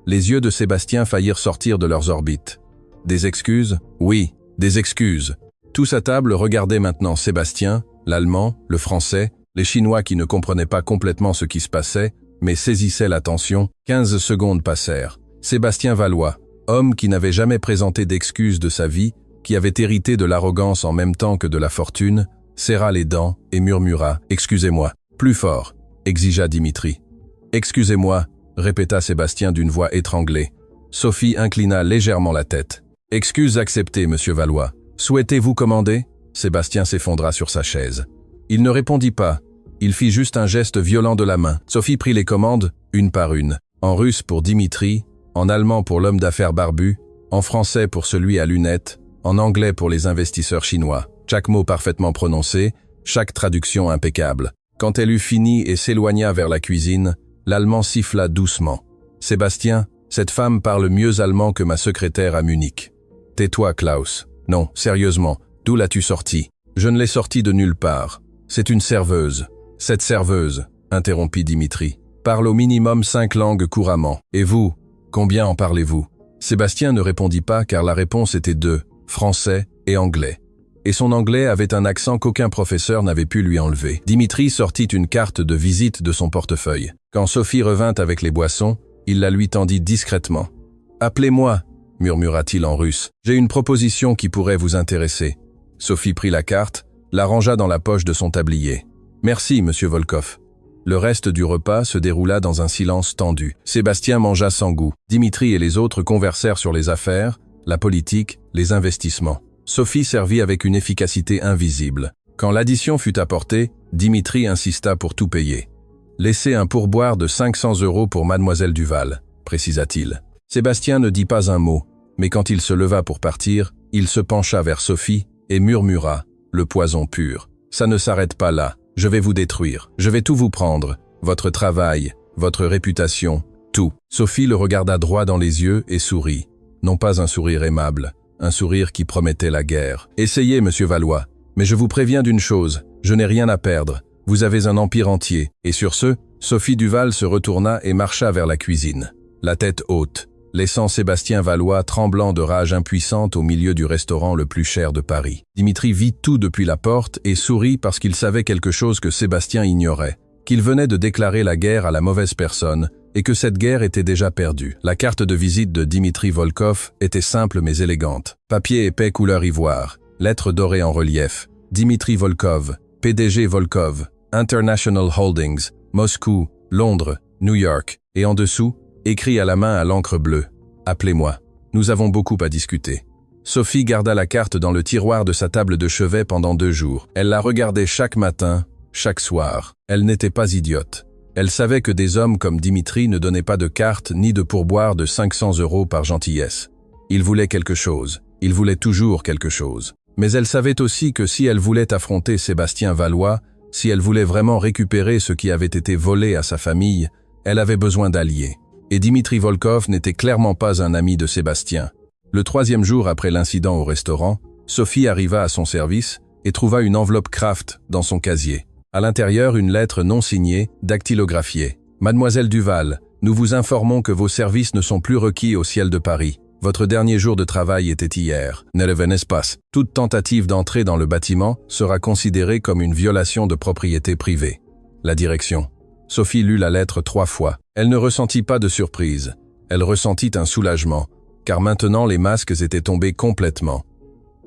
Les yeux de Sébastien faillirent sortir de leurs orbites. « Des excuses ? Oui, des excuses. » Tous à table regardaient maintenant Sébastien, l'Allemand, le Français, les Chinois qui ne comprenaient pas complètement ce qui se passait, mais saisissaient l'attention. 15 secondes passèrent. Sébastien Valois, homme qui n'avait jamais présenté d'excuses de sa vie, qui avait hérité de l'arrogance en même temps que de la fortune, serra les dents et murmura « Excusez-moi ». Plus fort, exigea Dimitri. « Excusez-moi », répéta Sébastien d'une voix étranglée. Sophie inclina légèrement la tête. « Excuse acceptée, monsieur Valois. Souhaitez-vous commander ?» Sébastien s'effondra sur sa chaise. Il ne répondit pas. Il fit juste un geste violent de la main. Sophie prit les commandes, une par une. En russe pour Dimitri, en allemand pour l'homme d'affaires barbu, en français pour celui à lunettes, en anglais pour les investisseurs chinois. Chaque mot parfaitement prononcé, chaque traduction impeccable. Quand elle eut fini et s'éloigna vers la cuisine, l'Allemand siffla doucement. « Sébastien, cette femme parle mieux allemand que ma secrétaire à Munich. »« Tais-toi, Klaus. Non, sérieusement, d'où l'as-tu sortie ?»« Je ne l'ai sortie de nulle part. C'est une serveuse. »« Cette serveuse, » interrompit Dimitri, « parle au minimum 5 langues couramment. Et vous, combien en parlez-vous » Sébastien ne répondit pas car la réponse était 2, français et anglais. Et son anglais avait un accent qu'aucun professeur n'avait pu lui enlever. Dimitri sortit une carte de visite de son portefeuille. Quand Sophie revint avec les boissons, il la lui tendit discrètement. « Appelez-moi » murmura-t-il en russe. « J'ai une proposition qui pourrait vous intéresser. » Sophie prit la carte, la rangea dans la poche de son tablier. « Merci, monsieur Volkov. » Le reste du repas se déroula dans un silence tendu. Sébastien mangea sans goût. Dimitri et les autres conversèrent sur les affaires, la politique, les investissements. Sophie servit avec une efficacité invisible. Quand l'addition fut apportée, Dimitri insista pour tout payer. « Laissez un pourboire de 500 € pour mademoiselle Duval », précisa-t-il. Sébastien ne dit pas un mot, mais quand il se leva pour partir, il se pencha vers Sophie et murmura « Le poison pur. Ça ne s'arrête pas là. Je vais vous détruire. Je vais tout vous prendre. Votre travail, votre réputation, tout. » Sophie le regarda droit dans les yeux et sourit. Non pas un sourire aimable, un sourire qui promettait la guerre. « Essayez, monsieur Valois. Mais je vous préviens d'une chose, je n'ai rien à perdre. Vous avez un empire entier. » Et sur ce, Sophie Duval se retourna et marcha vers la cuisine, la tête haute, laissant Sébastien Valois tremblant de rage impuissante au milieu du restaurant le plus cher de Paris. Dimitri vit tout depuis la porte et sourit parce qu'il savait quelque chose que Sébastien ignorait, qu'il venait de déclarer la guerre à la mauvaise personne et que cette guerre était déjà perdue. La carte de visite de Dimitri Volkov était simple mais élégante. Papier épais couleur ivoire, lettres dorées en relief. Dimitri Volkov, PDG Volkov, International Holdings, Moscou, Londres, New York, et en dessous, écrit à la main à l'encre bleue. « Appelez-moi. Nous avons beaucoup à discuter. » Sophie garda la carte dans le tiroir de sa table de chevet pendant 2 jours. Elle la regardait chaque matin, chaque soir. Elle n'était pas idiote. Elle savait que des hommes comme Dimitri ne donnaient pas de carte ni de pourboire de 500 € par gentillesse. Il voulait quelque chose. Il voulait toujours quelque chose. Mais elle savait aussi que si elle voulait affronter Sébastien Valois, si elle voulait vraiment récupérer ce qui avait été volé à sa famille, elle avait besoin d'alliés. Et Dimitri Volkov n'était clairement pas un ami de Sébastien. Le 3e jour après l'incident au restaurant, Sophie arriva à son service et trouva une enveloppe Kraft dans son casier. À l'intérieur, une lettre non signée, dactylographiée. « Mademoiselle Duval, nous vous informons que vos services ne sont plus requis au ciel de Paris. Votre dernier jour de travail était hier. Ne revenez pas. Toute tentative d'entrer dans le bâtiment sera considérée comme une violation de propriété privée. La direction. » Sophie lut la lettre 3 fois. Elle ne ressentit pas de surprise. Elle ressentit un soulagement, car maintenant les masques étaient tombés complètement.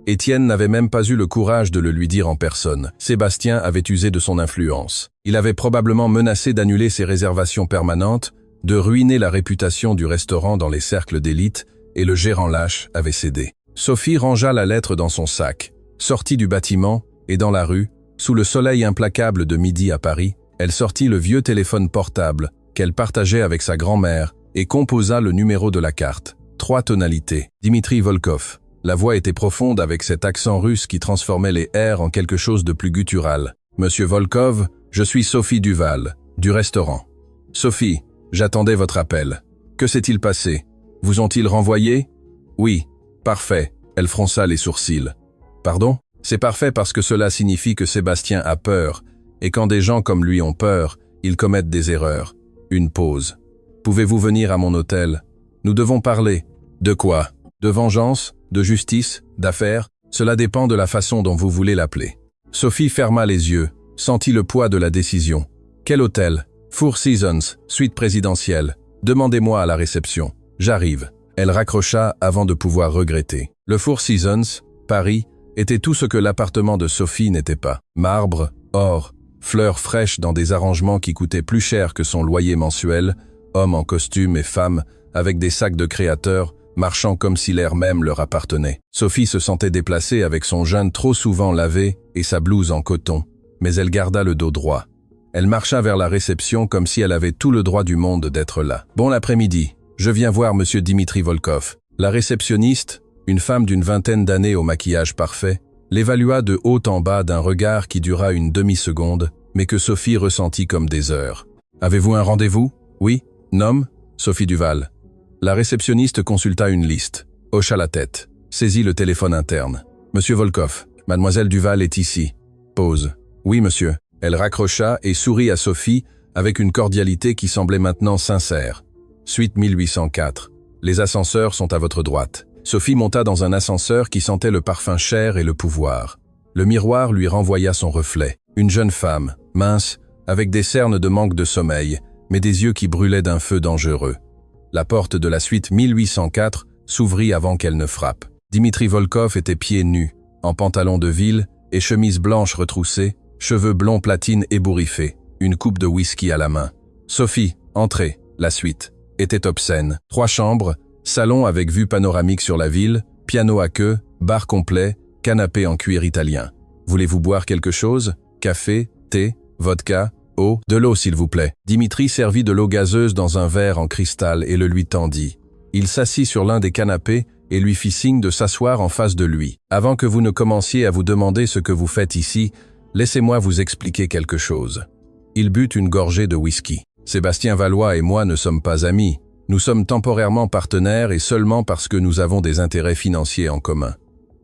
Étienne n'avait même pas eu le courage de le lui dire en personne. Sébastien avait usé de son influence. Il avait probablement menacé d'annuler ses réservations permanentes, de ruiner la réputation du restaurant dans les cercles d'élite, et le gérant lâche avait cédé. Sophie rangea la lettre dans son sac, sortit du bâtiment, et dans la rue, sous le soleil implacable de midi à Paris, elle sortit le vieux téléphone portable qu'elle partageait avec sa grand-mère et composa le numéro de la carte. 3 tonalités. Dimitri Volkov. La voix était profonde avec cet accent russe qui transformait les R en quelque chose de plus guttural. Monsieur Volkov, je suis Sophie Duval, du restaurant. Sophie, j'attendais votre appel. Que s'est-il passé? Vous ont-ils renvoyé? Oui. Parfait. Elle fronça les sourcils. Pardon? C'est parfait parce que cela signifie que Sébastien a peur, et quand des gens comme lui ont peur, ils commettent des erreurs. Une pause. Pouvez-vous venir à mon hôtel? Nous devons parler. De quoi? De vengeance? De justice? D'affaires? Cela dépend de la façon dont vous voulez l'appeler. Sophie ferma les yeux, sentit le poids de la décision. Quel hôtel? Four Seasons, suite présidentielle. Demandez-moi à la réception. J'arrive. Elle raccrocha avant de pouvoir regretter. Le Four Seasons, Paris, était tout ce que l'appartement de Sophie n'était pas. Marbre, or, fleurs fraîches dans des arrangements qui coûtaient plus cher que son loyer mensuel, hommes en costume et femmes, avec des sacs de créateurs, marchant comme si l'air même leur appartenait. Sophie se sentait déplacée avec son jean trop souvent lavé et sa blouse en coton, mais elle garda le dos droit. Elle marcha vers la réception comme si elle avait tout le droit du monde d'être là. Bon l'après-midi, je viens voir monsieur Dimitri Volkov. La réceptionniste, une femme d'une vingtaine d'années au maquillage parfait, l'évalua de haut en bas d'un regard qui dura une demi-seconde, mais que Sophie ressentit comme des heures. « Avez-vous un rendez-vous? Oui. Nom? Sophie Duval. » La réceptionniste consulta une liste, hocha la tête, saisit le téléphone interne. « Monsieur Volkov, mademoiselle Duval est ici. » Pause. « Oui, monsieur. » Elle raccrocha et sourit à Sophie avec une cordialité qui semblait maintenant sincère. Suite 1804. Les ascenseurs sont à votre droite. Sophie monta dans un ascenseur qui sentait le parfum cher et le pouvoir. Le miroir lui renvoya son reflet. Une jeune femme, mince, avec des cernes de manque de sommeil, mais des yeux qui brûlaient d'un feu dangereux. La porte de la suite 1804 s'ouvrit avant qu'elle ne frappe. Dimitri Volkov était pieds nus, en pantalon de ville et chemise blanche retroussée, cheveux blonds platine ébouriffés, une coupe de whisky à la main. Sophie, entrez, la suite, était obscène. 3 chambres, salon avec vue panoramique sur la ville, piano à queue, bar complet, canapé en cuir italien. Voulez-vous boire quelque chose? Café, thé, vodka, eau? De l'eau s'il vous plaît. Dimitri servit de l'eau gazeuse dans un verre en cristal et le lui tendit. Il s'assit sur l'un des canapés et lui fit signe de s'asseoir en face de lui. Avant que vous ne commenciez à vous demander ce que vous faites ici, laissez-moi vous expliquer quelque chose. Il but une gorgée de whisky. Sébastien Valois et moi ne sommes pas amis. Nous sommes temporairement partenaires et seulement parce que nous avons des intérêts financiers en commun.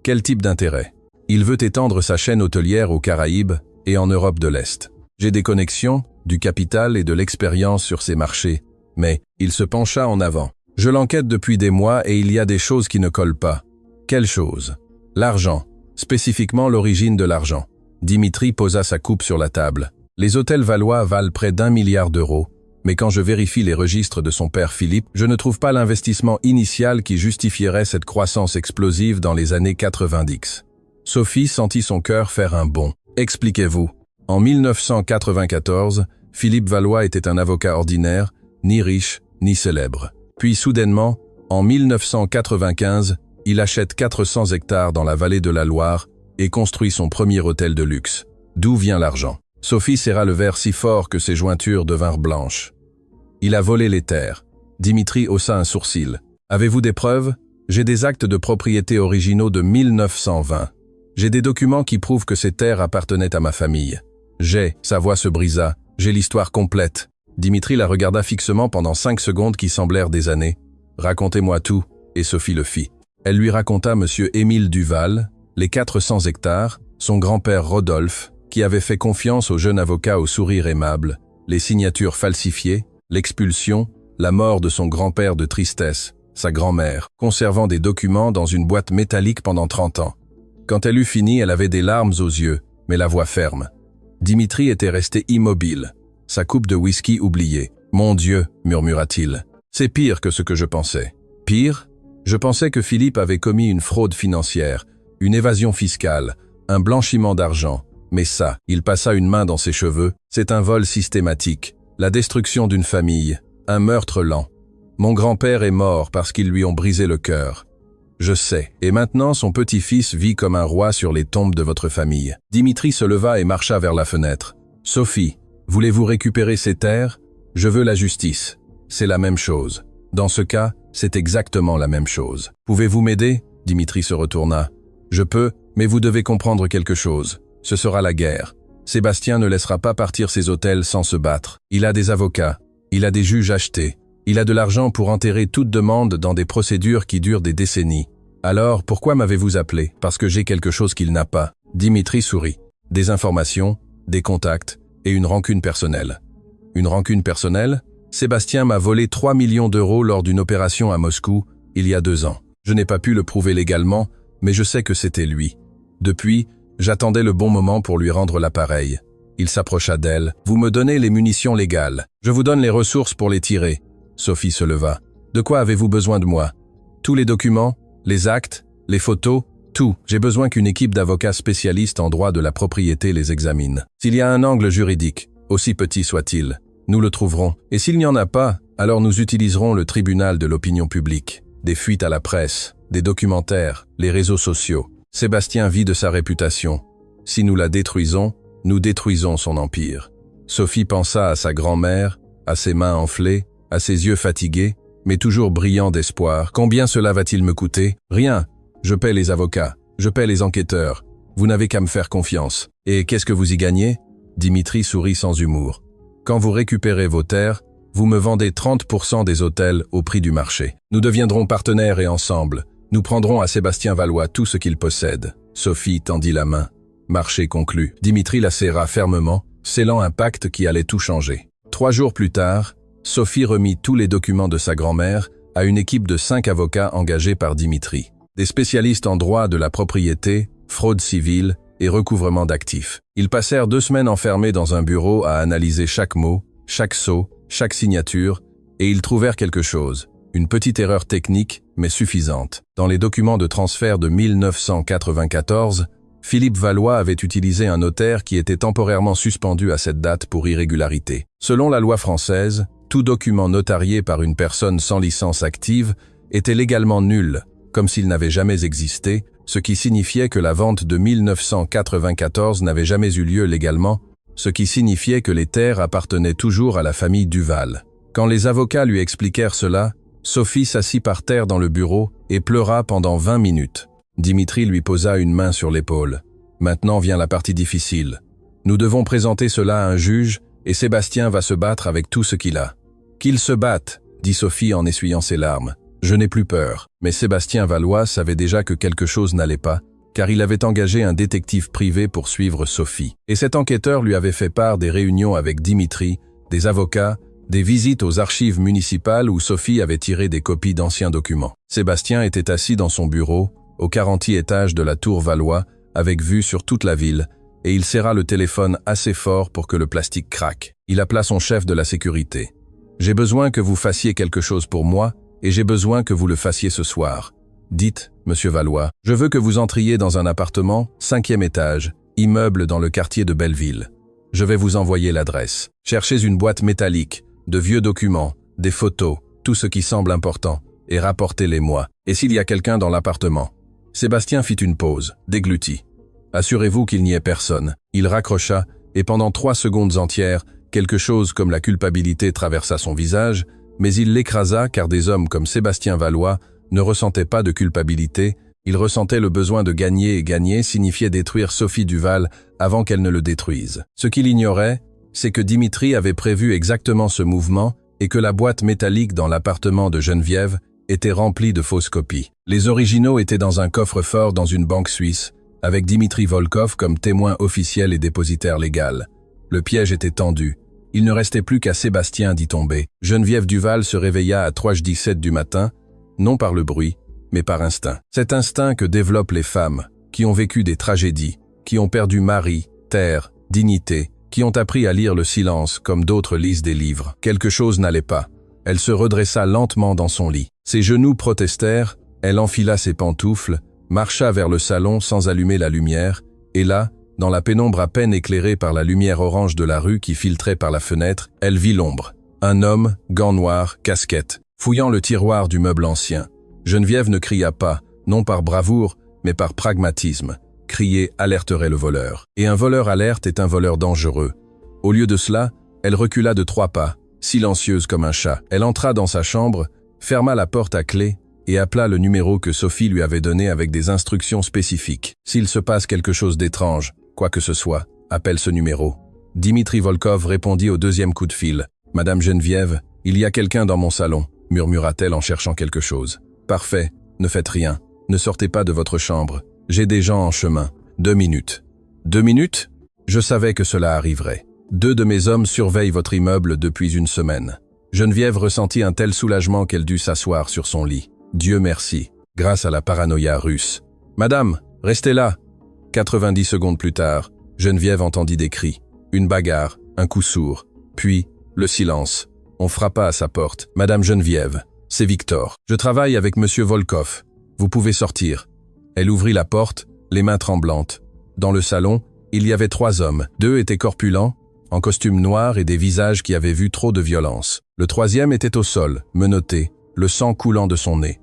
Quel type d'intérêt? Il veut étendre sa chaîne hôtelière aux Caraïbes et en Europe de l'Est. J'ai des connexions, du capital et de l'expérience sur ces marchés, mais il se pencha en avant. Je l'enquête depuis des mois et il y a des choses qui ne collent pas. Quelles choses? L'argent, spécifiquement l'origine de l'argent. Dimitri posa sa coupe sur la table. Les hôtels Valois valent près d'1 milliard d'euros. Mais quand je vérifie les registres de son père Philippe, je ne trouve pas l'investissement initial qui justifierait cette croissance explosive dans les années 90. Sophie sentit son cœur faire un bond. Expliquez-vous. En 1994, Philippe Valois était un avocat ordinaire, ni riche, ni célèbre. Puis soudainement, en 1995, il achète 400 hectares dans la vallée de la Loire et construit son premier hôtel de luxe. D'où vient l'argent? Sophie serra le verre si fort que ses jointures devinrent blanches. Il a volé les terres. Dimitri haussa un sourcil. Avez-vous des preuves? J'ai des actes de propriété originaux de 1920. J'ai des documents qui prouvent que ces terres appartenaient à ma famille. Sa voix se brisa. J'ai l'histoire complète. Dimitri la regarda fixement pendant 5 secondes qui semblèrent des années. Racontez-moi tout, et Sophie le fit. Elle lui raconta monsieur Émile Duval, les 400 hectares, son grand-père Rodolphe, qui avait fait confiance au jeune avocat au sourire aimable, les signatures falsifiées, l'expulsion, la mort de son grand-père de tristesse, sa grand-mère, conservant des documents dans une boîte métallique pendant 30 ans. Quand elle eut fini, elle avait des larmes aux yeux, mais la voix ferme. Dimitri était resté immobile. sa coupe de whisky oubliée. « Mon Dieu !» murmura-t-il. « C'est pire que ce que je pensais. » « Pire ? Je pensais que Philippe avait commis une fraude financière, une évasion fiscale, un blanchiment d'argent. Mais ça, il passa une main dans ses cheveux, c'est un vol systématique, la destruction d'une famille, un meurtre lent. Mon grand-père est mort parce qu'ils lui ont brisé le cœur. Je sais, et maintenant son petit-fils vit comme un roi sur les tombes de votre famille. » Dimitri se leva et marcha vers la fenêtre. « Sophie, voulez-vous récupérer ces terres ? Je veux la justice. C'est la même chose. Dans ce cas, c'est exactement la même chose. Pouvez-vous m'aider ? » Dimitri se retourna. « Je peux, mais vous devez comprendre quelque chose. Ce sera la guerre. Sébastien ne laissera pas partir ses hôtels sans se battre. Il a des avocats, il a des juges achetés, il a de l'argent pour enterrer toute demande dans des procédures qui durent des décennies. Alors, pourquoi m'avez-vous appelé ? Parce que j'ai quelque chose qu'il n'a pas. » Dimitri sourit. Des informations, des contacts et une rancune personnelle. Une rancune personnelle ? Sébastien m'a volé 3 millions d'euros lors d'une opération à Moscou, il y a 2 ans. Je n'ai pas pu le prouver légalement, mais je sais que c'était lui. Depuis, j'attendais le bon moment pour lui rendre l'appareil. Il s'approcha d'elle. « Vous me donnez les munitions légales. Je vous donne les ressources pour les tirer. » Sophie se leva. « De quoi avez-vous besoin de moi ? Tous les documents, les actes, les photos, tout. J'ai besoin qu'une équipe d'avocats spécialistes en droit de la propriété les examine. S'il y a un angle juridique, aussi petit soit-il, nous le trouverons. Et s'il n'y en a pas, alors nous utiliserons le tribunal de l'opinion publique. Des fuites à la presse, des documentaires, les réseaux sociaux. Sébastien vit de sa réputation. Si nous la détruisons, nous détruisons son empire. » Sophie pensa à sa grand-mère, à ses mains enflées, à ses yeux fatigués, mais toujours brillants d'espoir. « Combien cela va-t-il me coûter ? Rien. Je paie les avocats, je paie les enquêteurs. Vous n'avez qu'à me faire confiance. Et qu'est-ce que vous y gagnez ? » Dimitri sourit sans humour. « Quand vous récupérez vos terres, vous me vendez 30% des hôtels au prix du marché. Nous deviendrons partenaires et ensemble, nous prendrons à Sébastien Valois tout ce qu'il possède. » Sophie tendit la main. Marché conclu. Dimitri la serra fermement, scellant un pacte qui allait tout changer. 3 jours plus tard, Sophie remit tous les documents de sa grand-mère à une équipe de 5 avocats engagés par Dimitri. Des spécialistes en droit de la propriété, fraude civile et recouvrement d'actifs. Ils passèrent 2 semaines enfermés dans un bureau à analyser chaque mot, chaque sceau, chaque signature, et ils trouvèrent quelque chose. Une petite erreur technique, mais suffisante. Dans les documents de transfert de 1994, Philippe Valois avait utilisé un notaire qui était temporairement suspendu à cette date pour irrégularité. Selon la loi française, tout document notarié par une personne sans licence active était légalement nul, comme s'il n'avait jamais existé, ce qui signifiait que la vente de 1994 n'avait jamais eu lieu légalement, ce qui signifiait que les terres appartenaient toujours à la famille Duval. Quand les avocats lui expliquèrent cela, Sophie s'assit par terre dans le bureau et pleura pendant 20 minutes. Dimitri lui posa une main sur l'épaule. « Maintenant vient la partie difficile. Nous devons présenter cela à un juge et Sébastien va se battre avec tout ce qu'il a. »« Qu'il se batte !» dit Sophie en essuyant ses larmes. « Je n'ai plus peur. » Mais Sébastien Valois savait déjà que quelque chose n'allait pas, car il avait engagé un détective privé pour suivre Sophie. Et cet enquêteur lui avait fait part des réunions avec Dimitri, des avocats, des visites aux archives municipales où Sophie avait tiré des copies d'anciens documents. Sébastien était assis dans son bureau, au 40e étage de la tour Valois, avec vue sur toute la ville, et il serra le téléphone assez fort pour que le plastique craque. Il appela son chef de la sécurité. « J'ai besoin que vous fassiez quelque chose pour moi, et j'ai besoin que vous le fassiez ce soir. Dites, monsieur Valois, je veux que vous entriez dans un appartement, 5e étage, immeuble dans le quartier de Belleville. Je vais vous envoyer l'adresse. Cherchez une boîte métallique, de vieux documents, des photos, tout ce qui semble important, et rapportez-les-moi. Et s'il y a quelqu'un dans l'appartement ?» Sébastien fit une pause, déglutit. « Assurez-vous qu'il n'y ait personne. » Il raccrocha, et pendant 3 secondes entières, quelque chose comme la culpabilité traversa son visage, mais il l'écrasa car des hommes comme Sébastien Valois ne ressentaient pas de culpabilité, ils ressentaient le besoin de gagner, et gagner signifiait détruire Sophie Duval avant qu'elle ne le détruise. Ce qu'il ignorait, c'est que Dimitri avait prévu exactement ce mouvement et que la boîte métallique dans l'appartement de Geneviève était remplie de fausses copies. Les originaux étaient dans un coffre-fort dans une banque suisse, avec Dimitri Volkov comme témoin officiel et dépositaire légal. Le piège était tendu. Il ne restait plus qu'à Sébastien d'y tomber. Geneviève Duval se réveilla à 3h17 du matin, non par le bruit, mais par instinct. Cet instinct que développent les femmes, qui ont vécu des tragédies, qui ont perdu mari, terre, dignité, qui ont appris à lire le silence comme d'autres lisent des livres. Quelque chose n'allait pas. Elle se redressa lentement dans son lit. Ses genoux protestèrent, elle enfila ses pantoufles, marcha vers le salon sans allumer la lumière, et là, dans la pénombre à peine éclairée par la lumière orange de la rue qui filtrait par la fenêtre, elle vit l'ombre. Un homme, gants noirs, casquette, fouillant le tiroir du meuble ancien. Geneviève ne cria pas, non par bravoure, mais par pragmatisme. Crier alerterait le voleur. Et un voleur alerte est un voleur dangereux. Au lieu de cela, elle recula de 3 pas, silencieuse comme un chat. Elle entra dans sa chambre, ferma la porte à clé et appela le numéro que Sophie lui avait donné avec des instructions spécifiques. S'il se passe quelque chose d'étrange, quoi que ce soit, appelle ce numéro. Dimitri Volkov répondit au 2e coup de fil. « Madame Geneviève, il y a quelqu'un dans mon salon », murmura-t-elle en cherchant quelque chose. « Parfait, ne faites rien, ne sortez pas de votre chambre. J'ai des gens en chemin. 2 minutes. » 2 minutes? Je savais que cela arriverait. 2 de mes hommes surveillent votre immeuble depuis 1 semaine. Geneviève ressentit un tel soulagement qu'elle dut s'asseoir sur son lit. Dieu merci, grâce à la paranoïa russe. « Madame, restez là !» 90 secondes plus tard, Geneviève entendit des cris. Une bagarre, un coup sourd. Puis, le silence. On frappa à sa porte. « Madame Geneviève, c'est Victor. Je travaille avec Monsieur Volkov. Vous pouvez sortir. » Elle ouvrit la porte, les mains tremblantes. Dans le salon, il y avait 3 hommes. 2 étaient corpulents, en costume noir et des visages qui avaient vu trop de violence. Le 3e était au sol, menotté, le sang coulant de son nez.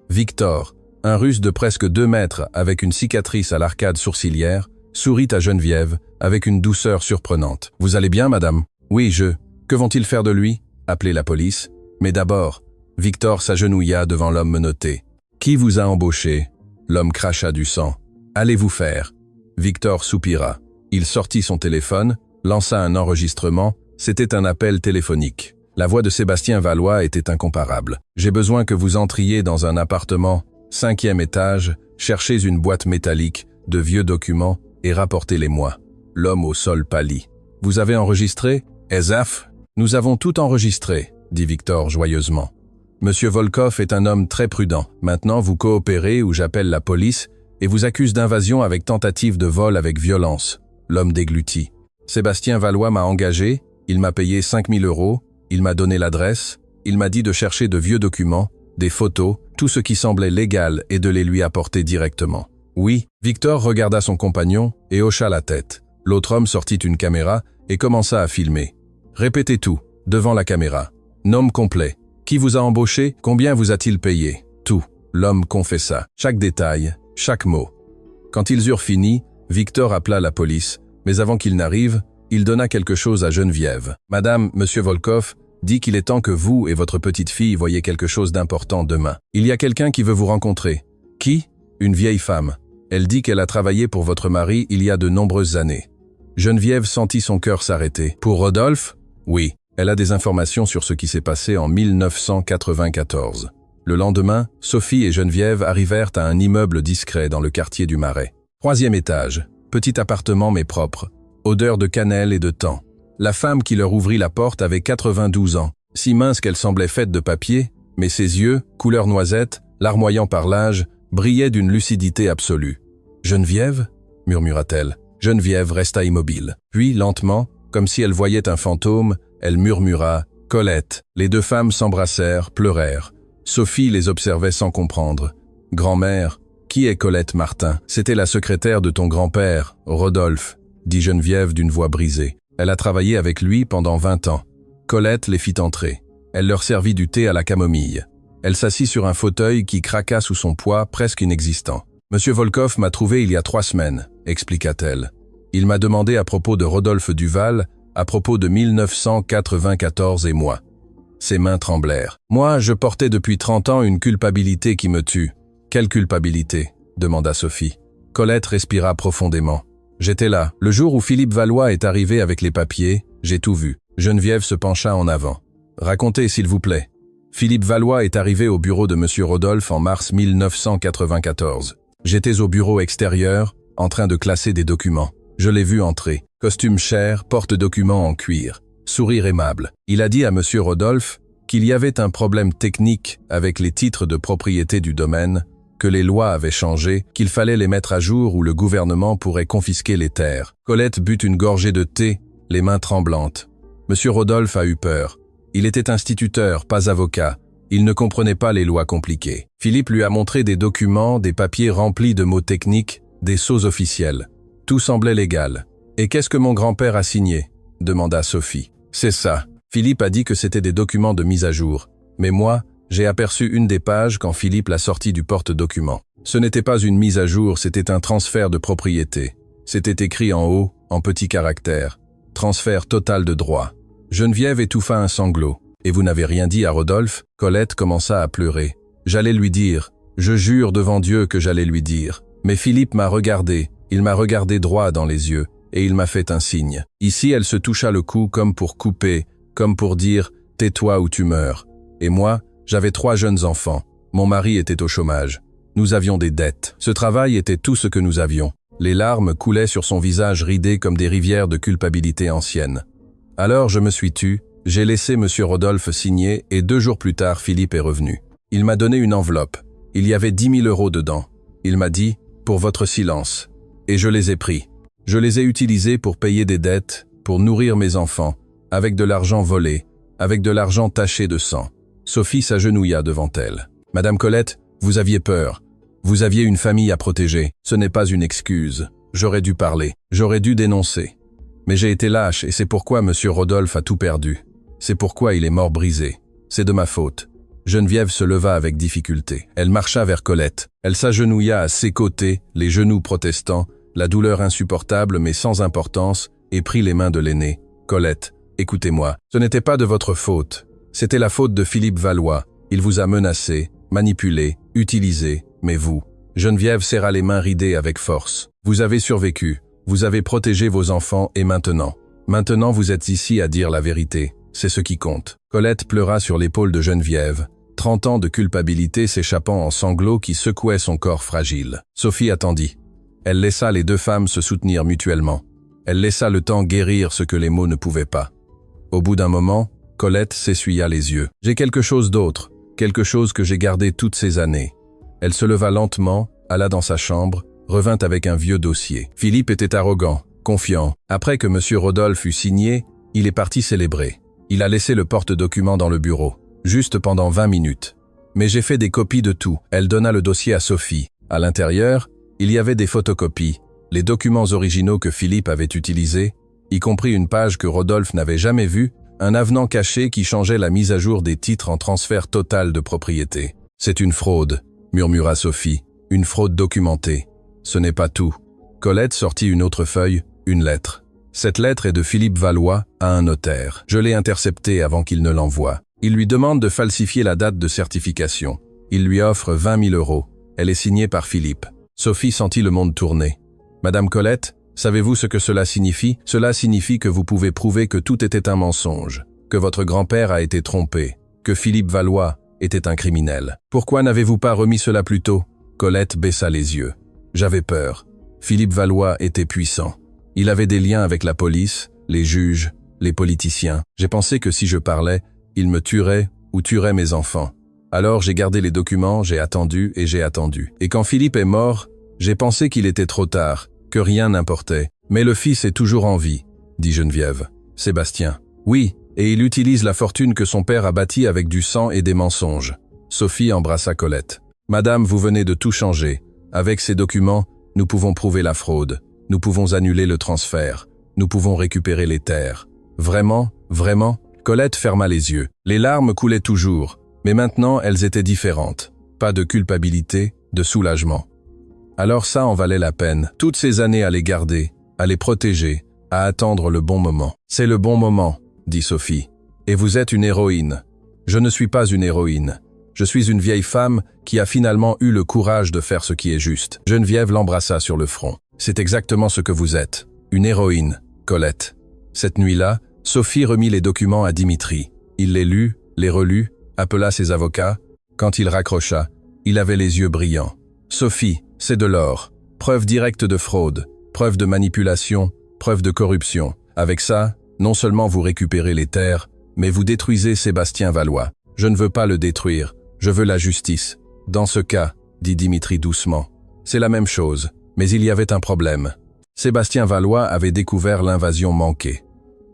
Victor, un Russe de presque 2 mètres avec une cicatrice à l'arcade sourcilière, sourit à Geneviève avec une douceur surprenante. « Vous allez bien, madame ?»« Oui, je. Que vont-ils faire de lui ?» Appelez la police. Mais d'abord, Victor s'agenouilla devant l'homme menotté. « Qui vous a embauché ?» L'homme cracha du sang. « Allez-vous faire ?» Victor soupira. Il sortit son téléphone, lança un enregistrement. C'était un appel téléphonique. La voix de Sébastien Valois était incomparable. « J'ai besoin que vous entriez dans un appartement, 5e étage, cherchez une boîte métallique, de vieux documents et rapportez-les-moi. » L'homme au sol pâlit. « Vous avez enregistré ?»« Ezaf ?»« Nous avons tout enregistré, » dit Victor joyeusement. « Monsieur Volkov est un homme très prudent. Maintenant, vous coopérez ou j'appelle la police et vous accuse d'invasion avec tentative de vol avec violence. » L'homme déglutit. « Sébastien Valois m'a engagé, il m'a payé 5 000 €, il m'a donné l'adresse, il m'a dit de chercher de vieux documents, des photos, tout ce qui semblait légal et de les lui apporter directement. » Oui, Victor regarda son compagnon et hocha la tête. L'autre homme sortit une caméra et commença à filmer. « Répétez tout, devant la caméra. Nom complet. Qui vous a embauché? Combien vous a-t-il payé? Tout. » L'homme confessa. Chaque détail, chaque mot. Quand ils eurent fini, Victor appela la police, mais avant qu'il n'arrive, il donna quelque chose à Geneviève. « Madame, Monsieur Volkov dit qu'il est temps que vous et votre petite fille voyiez quelque chose d'important demain. Il y a quelqu'un qui veut vous rencontrer. »« Qui ?»« Une vieille femme. Elle dit qu'elle a travaillé pour votre mari il y a de nombreuses années. » Geneviève sentit son cœur s'arrêter. « Pour Rodolphe ?»« Oui. Elle a des informations sur ce qui s'est passé en 1994. » Le lendemain, Sophie et Geneviève arrivèrent à un immeuble discret dans le quartier du Marais. 3e étage, petit appartement mais propre, odeur de cannelle et de thym. La femme qui leur ouvrit la porte avait 92 ans, si mince qu'elle semblait faite de papier, mais ses yeux, couleur noisette, larmoyant par l'âge, brillaient d'une lucidité absolue. « Geneviève ?» murmura-t-elle. Geneviève resta immobile. Puis, lentement, comme si elle voyait un fantôme, elle murmura « Colette ». Les 2 femmes s'embrassèrent, pleurèrent. Sophie les observait sans comprendre. « Grand-mère, qui est Colette Martin ?»« C'était la secrétaire de ton grand-père, Rodolphe », dit Geneviève d'une voix brisée. Elle a travaillé avec lui pendant 20 ans. Colette les fit entrer. Elle leur servit du thé à la camomille. Elle s'assit sur un fauteuil qui craqua sous son poids presque inexistant. « Monsieur Volkov m'a trouvé il y a 3 semaines, expliqua-t-elle. Il m'a demandé à propos de Rodolphe Duval, à propos de 1994 et moi. » Ses mains tremblèrent. « Moi, je portais depuis 30 ans une culpabilité qui me tue. »« Quelle culpabilité ?» demanda Sophie. Colette respira profondément. « J'étais là. Le jour où Philippe Valois est arrivé avec les papiers, j'ai tout vu. » Geneviève se pencha en avant. « Racontez, s'il vous plaît. » Philippe Valois est arrivé au bureau de Monsieur Rodolphe en mars 1994. J'étais au bureau extérieur, en train de classer des documents. Je l'ai vu entrer. Costume cher, porte-documents en cuir. Sourire aimable. Il a dit à Monsieur Rodolphe qu'il y avait un problème technique avec les titres de propriété du domaine, que les lois avaient changé, qu'il fallait les mettre à jour ou le gouvernement pourrait confisquer les terres. Colette but une gorgée de thé, les mains tremblantes. Monsieur Rodolphe a eu peur. Il était instituteur, pas avocat. Il ne comprenait pas les lois compliquées. Philippe lui a montré des documents, des papiers remplis de mots techniques, des sceaux officiels. Tout semblait légal. « Et qu'est-ce que mon grand-père a signé ?» demanda Sophie. « C'est ça. » Philippe a dit que c'était des documents de mise à jour. Mais moi, j'ai aperçu une des pages quand Philippe l'a sorti du porte-document. Ce n'était pas une mise à jour, c'était un transfert de propriété. C'était écrit en haut, en petits caractères. Transfert total de droit. Geneviève étouffa un sanglot. « Et vous n'avez rien dit à Rodolphe ?» Colette commença à pleurer. « J'allais lui dire. Je jure devant Dieu que j'allais lui dire. Mais Philippe m'a regardé. Il m'a regardé droit dans les yeux. Et il m'a fait un signe. » Ici, elle se toucha le cou comme pour couper, comme pour dire « tais-toi ou tu meurs ». Et moi, j'avais 3 jeunes enfants. Mon mari était au chômage. Nous avions des dettes. Ce travail était tout ce que nous avions. Les larmes coulaient sur son visage ridé comme des rivières de culpabilité ancienne. Alors je me suis tu, j'ai laissé Monsieur Rodolphe signer et 2 jours plus tard, Philippe est revenu. Il m'a donné une enveloppe. Il y avait 10 000 € dedans. Il m'a dit « pour votre silence ». Et je les ai pris. Je les ai utilisés pour payer des dettes, pour nourrir mes enfants, avec de l'argent volé, avec de l'argent taché de sang. Sophie s'agenouilla devant elle. « Madame Colette, vous aviez peur. Vous aviez une famille à protéger. Ce n'est pas une excuse. J'aurais dû parler. J'aurais dû dénoncer. Mais j'ai été lâche et c'est pourquoi Monsieur Rodolphe a tout perdu. C'est pourquoi il est mort brisé. C'est de ma faute. » Geneviève se leva avec difficulté. Elle marcha vers Colette. Elle s'agenouilla à ses côtés, les genoux protestants, la douleur insupportable mais sans importance, et prit les mains de l'aîné. « Colette, écoutez-moi. Ce n'était pas de votre faute. C'était la faute de Philippe Valois. Il vous a menacé, manipulé, utilisé, mais vous. » Geneviève serra les mains ridées avec force. « Vous avez survécu. Vous avez protégé vos enfants et maintenant. Maintenant vous êtes ici à dire la vérité. C'est ce qui compte. » Colette pleura sur l'épaule de Geneviève, 30 ans de culpabilité s'échappant en sanglots qui secouaient son corps fragile. Sophie attendit. Elle laissa les 2 femmes se soutenir mutuellement. Elle laissa le temps guérir ce que les mots ne pouvaient pas. Au bout d'un moment, Colette s'essuya les yeux. « J'ai quelque chose d'autre, quelque chose que j'ai gardé toutes ces années. » Elle se leva lentement, alla dans sa chambre, revint avec un vieux dossier. Philippe était arrogant, confiant. Après que Monsieur Rodolphe eut signé, il est parti célébrer. Il a laissé le porte-document dans le bureau, juste pendant 20 minutes. Mais j'ai fait des copies de tout. Elle donna le dossier à Sophie. À l'intérieur, il y avait des photocopies, les documents originaux que Philippe avait utilisés, y compris une page que Rodolphe n'avait jamais vue, un avenant caché qui changeait la mise à jour des titres en transfert total de propriété. « C'est une fraude », murmura Sophie, « une fraude documentée. Ce n'est pas tout. » Colette sortit une autre feuille, une lettre. Cette lettre est de Philippe Valois à un notaire. Je l'ai interceptée avant qu'il ne l'envoie. Il lui demande de falsifier la date de certification. Il lui offre 20 000 €. Elle est signée par Philippe. Sophie sentit le monde tourner. « Madame Colette, savez-vous ce que cela signifie ? Cela signifie que vous pouvez prouver que tout était un mensonge, que votre grand-père a été trompé, que Philippe Valois était un criminel. Pourquoi n'avez-vous pas remis cela plus tôt ?» Colette baissa les yeux. « J'avais peur. Philippe Valois était puissant. Il avait des liens avec la police, les juges, les politiciens. J'ai pensé que si je parlais, il me tuerait ou tuerait mes enfants. Alors j'ai gardé les documents, j'ai attendu et j'ai attendu. Et quand Philippe est mort, j'ai pensé qu'il était trop tard, que rien n'importait. Mais le fils est toujours en vie, dit Geneviève. Sébastien. Oui, et il utilise la fortune que son père a bâtie avec du sang et des mensonges. Sophie embrassa Colette. Madame, vous venez de tout changer. Avec ces documents, nous pouvons prouver la fraude. Nous pouvons annuler le transfert. Nous pouvons récupérer les terres. Vraiment, vraiment? Colette ferma les yeux. Les larmes coulaient toujours, mais maintenant elles étaient différentes. Pas de culpabilité, de soulagement. Alors ça en valait la peine. Toutes ces années à les garder, à les protéger, à attendre le bon moment. C'est le bon moment, dit Sophie. Et vous êtes une héroïne. Je ne suis pas une héroïne. Je suis une vieille femme qui a finalement eu le courage de faire ce qui est juste. Geneviève l'embrassa sur le front. C'est exactement ce que vous êtes. Une héroïne, Colette. Cette nuit-là, Sophie remit les documents à Dimitri. Il les lut, les relut, appela ses avocats. Quand il raccrocha, il avait les yeux brillants. Sophie, c'est de l'or. Preuve directe de fraude, preuve de manipulation, preuve de corruption. Avec ça, non seulement vous récupérez les terres, mais vous détruisez Sébastien Valois. Je ne veux pas le détruire, je veux la justice. Dans ce cas, dit Dimitri doucement, c'est la même chose, mais il y avait un problème. Sébastien Valois avait découvert l'invasion manquée.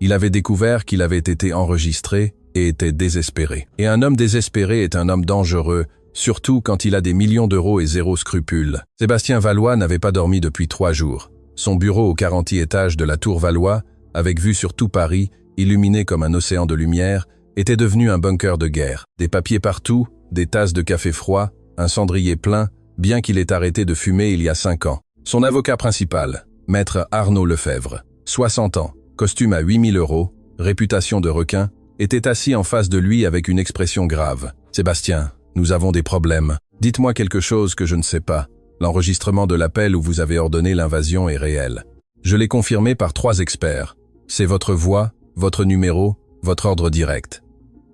Il avait découvert qu'il avait été enregistré et était désespéré. Et un homme désespéré est un homme dangereux, surtout quand il a des millions d'euros et zéro scrupule. Sébastien Valois n'avait pas dormi depuis 3 jours. Son bureau au 40e étage de la Tour Valois, avec vue sur tout Paris, illuminé comme un océan de lumière, était devenu un bunker de guerre. Des papiers partout, des tasses de café froid, un cendrier plein, bien qu'il ait arrêté de fumer il y a 5 ans. Son avocat principal, maître Arnaud Lefebvre, 60 ans, costume à 8 000 €, réputation de requin, était assis en face de lui avec une expression grave. « Sébastien, nous avons des problèmes. Dites-moi quelque chose que je ne sais pas. L'enregistrement de l'appel où vous avez ordonné l'invasion est réel. Je l'ai confirmé par 3 experts. C'est votre voix, votre numéro, votre ordre direct. »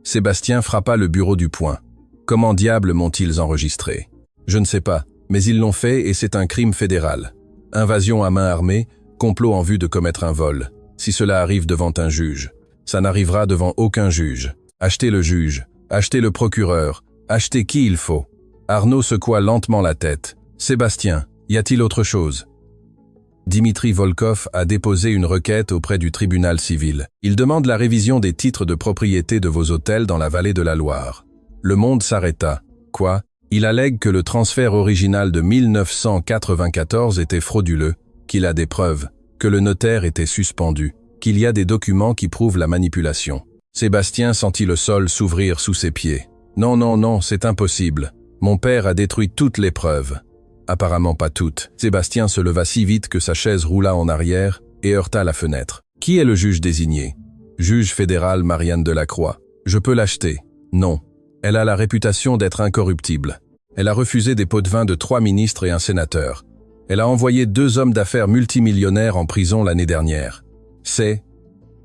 Sébastien frappa le bureau du poing. « Comment diable m'ont-ils enregistré? Je ne sais pas, mais ils l'ont fait et c'est un crime fédéral. Invasion à main armée, complot en vue de commettre un vol. Si cela arrive devant un juge, ça n'arrivera devant aucun juge. Achetez le juge, achetez le procureur, achetez qui il faut. » Arnaud secoua lentement la tête. « Sébastien, y a-t-il autre chose ?» Dimitri Volkov a déposé une requête auprès du tribunal civil. Il demande la révision des titres de propriété de vos hôtels dans la vallée de la Loire. Le Monde s'arrêta. Quoi? Il allègue que le transfert original de 1994 était frauduleux, qu'il a des preuves, que le notaire était suspendu, qu'il y a des documents qui prouvent la manipulation. Sébastien sentit le sol s'ouvrir sous ses pieds. Non, non, non, c'est impossible. Mon père a détruit toutes les preuves. Apparemment pas toutes. Sébastien se leva si vite que sa chaise roula en arrière et heurta la fenêtre. Qui est le juge désigné? Juge fédéral Marianne Delacroix. Je peux l'acheter. Non. Elle a la réputation d'être incorruptible. Elle a refusé des pots de vin de 3 ministres et un sénateur. Elle a envoyé 2 hommes d'affaires multimillionnaires en prison l'année dernière. C'est...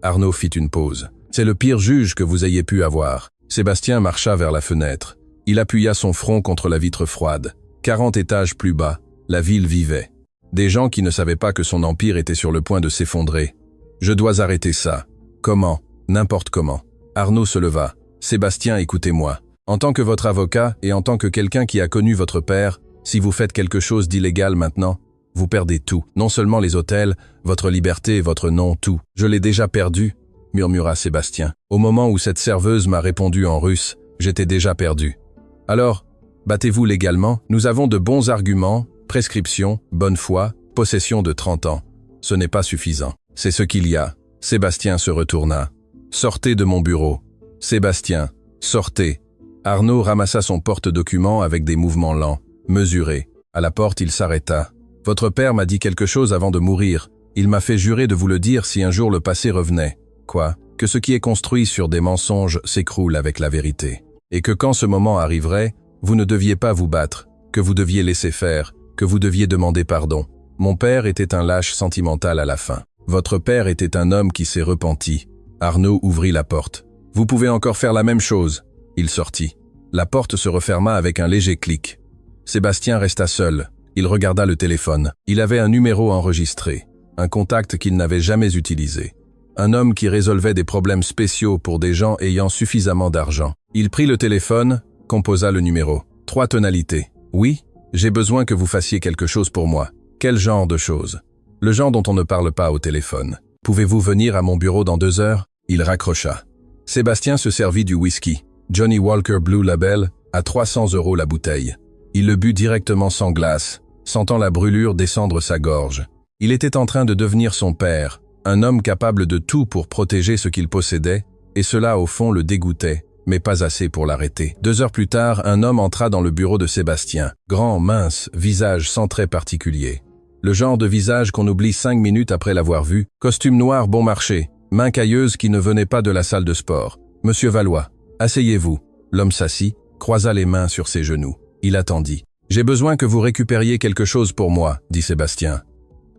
Arnaud fit une pause. C'est le pire juge que vous ayez pu avoir. Sébastien marcha vers la fenêtre. Il appuya son front contre la vitre froide. 40 étages plus bas, la ville vivait. Des gens qui ne savaient pas que son empire était sur le point de s'effondrer. Je dois arrêter ça. Comment? N'importe comment. Arnaud se leva. Sébastien, écoutez-moi. En tant que votre avocat et en tant que quelqu'un qui a connu votre père, si vous faites quelque chose d'illégal maintenant, vous perdez tout. Non seulement les hôtels, votre liberté et votre nom, tout. Je l'ai déjà perdu, murmura Sébastien. Au moment où cette serveuse m'a répondu en russe, j'étais déjà perdu. Alors, battez-vous légalement, nous avons de bons arguments, prescription, bonne foi, possession de 30 ans. Ce n'est pas suffisant. C'est ce qu'il y a. Sébastien se retourna. Sortez de mon bureau. Sébastien, sortez. Arnaud ramassa son porte-document avec des mouvements lents, mesurés. À la porte, il s'arrêta. Votre père m'a dit quelque chose avant de mourir. Il m'a fait jurer de vous le dire si un jour le passé revenait. Quoi? Que ce qui est construit sur des mensonges s'écroule avec la vérité. Et que quand ce moment arriverait, vous ne deviez pas vous battre, que vous deviez laisser faire, que vous deviez demander pardon. Mon père était un lâche sentimental à la fin. Votre père était un homme qui s'est repenti. Arnaud ouvrit la porte. Vous pouvez encore faire la même chose. Il sortit. La porte se referma avec un léger clic. Sébastien resta seul. Il regarda le téléphone. Il avait un numéro enregistré, un contact qu'il n'avait jamais utilisé. Un homme qui résolvait des problèmes spéciaux pour des gens ayant suffisamment d'argent. Il prit le téléphone, composa le numéro. 3 tonalités. Oui, j'ai besoin que vous fassiez quelque chose pour moi. Quel genre de choses? Le genre dont on ne parle pas au téléphone. Pouvez-vous venir à mon bureau dans 2 heures? Il raccrocha. Sébastien se servit du whisky. Johnny Walker Blue Label, à 300 € la bouteille. Il le but directement sans glace, sentant la brûlure descendre sa gorge. Il était en train de devenir son père, un homme capable de tout pour protéger ce qu'il possédait, et cela au fond le dégoûtait, mais pas assez pour l'arrêter. 2 heures plus tard, un homme entra dans le bureau de Sébastien. Grand, mince, visage sans trait particulier. Le genre de visage qu'on oublie 5 minutes après l'avoir vu. Costume noir bon marché, main cailleuse qui ne venait pas de la salle de sport. Monsieur Valois, asseyez-vous. L'homme s'assit, croisa les mains sur ses genoux. Il attendit. J'ai besoin que vous récupériez quelque chose pour moi, dit Sébastien.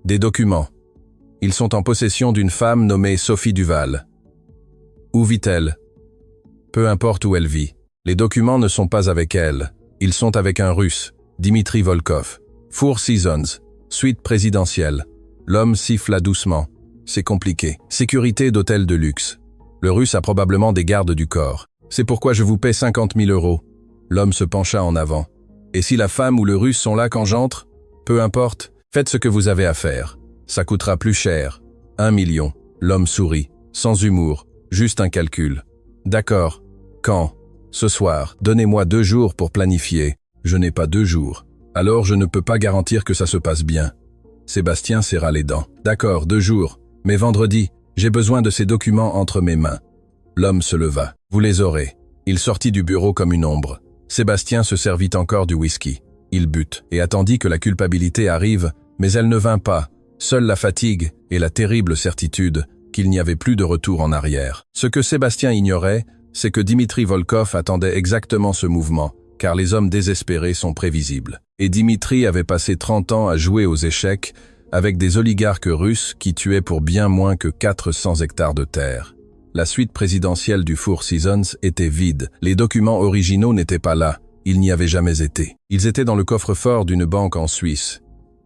Des documents. Ils sont en possession d'une femme nommée Sophie Duval. Où vit-elle? Peu importe où elle vit. Les documents ne sont pas avec elle. Ils sont avec un Russe, Dimitri Volkov. Four Seasons, suite présidentielle. L'homme siffla doucement. C'est compliqué. Sécurité d'hôtel de luxe. Le Russe a probablement des gardes du corps. C'est pourquoi je vous paie 50 000 €. L'homme se pencha en avant. Et si la femme ou le Russe sont là quand j'entre? Peu importe, faites ce que vous avez à faire. Ça coûtera plus cher. 1 million. L'homme sourit. sans humour, juste un calcul. D'accord. Quand? Ce soir. Donnez-moi 2 jours pour planifier. Je n'ai pas 2 jours. Alors je ne peux pas garantir que ça se passe bien. Sébastien serra les dents. D'accord, 2 jours. Mais vendredi, j'ai besoin de ces documents entre mes mains. L'homme se leva. Vous les aurez. Il sortit du bureau comme une ombre. Sébastien se servit encore du whisky. Il but et attendit que la culpabilité arrive, mais elle ne vint pas. Seule la fatigue et la terrible certitude qu'il n'y avait plus de retour en arrière. Ce que Sébastien ignorait, c'est que Dimitri Volkov attendait exactement ce mouvement, car les hommes désespérés sont prévisibles. Et Dimitri avait passé 30 ans à jouer aux échecs avec des oligarques russes qui tuaient pour bien moins que 400 hectares de terre. La suite présidentielle du Four Seasons était vide. Les documents originaux n'étaient pas là. Ils n'y avaient jamais été. Ils étaient dans le coffre-fort d'une banque en Suisse,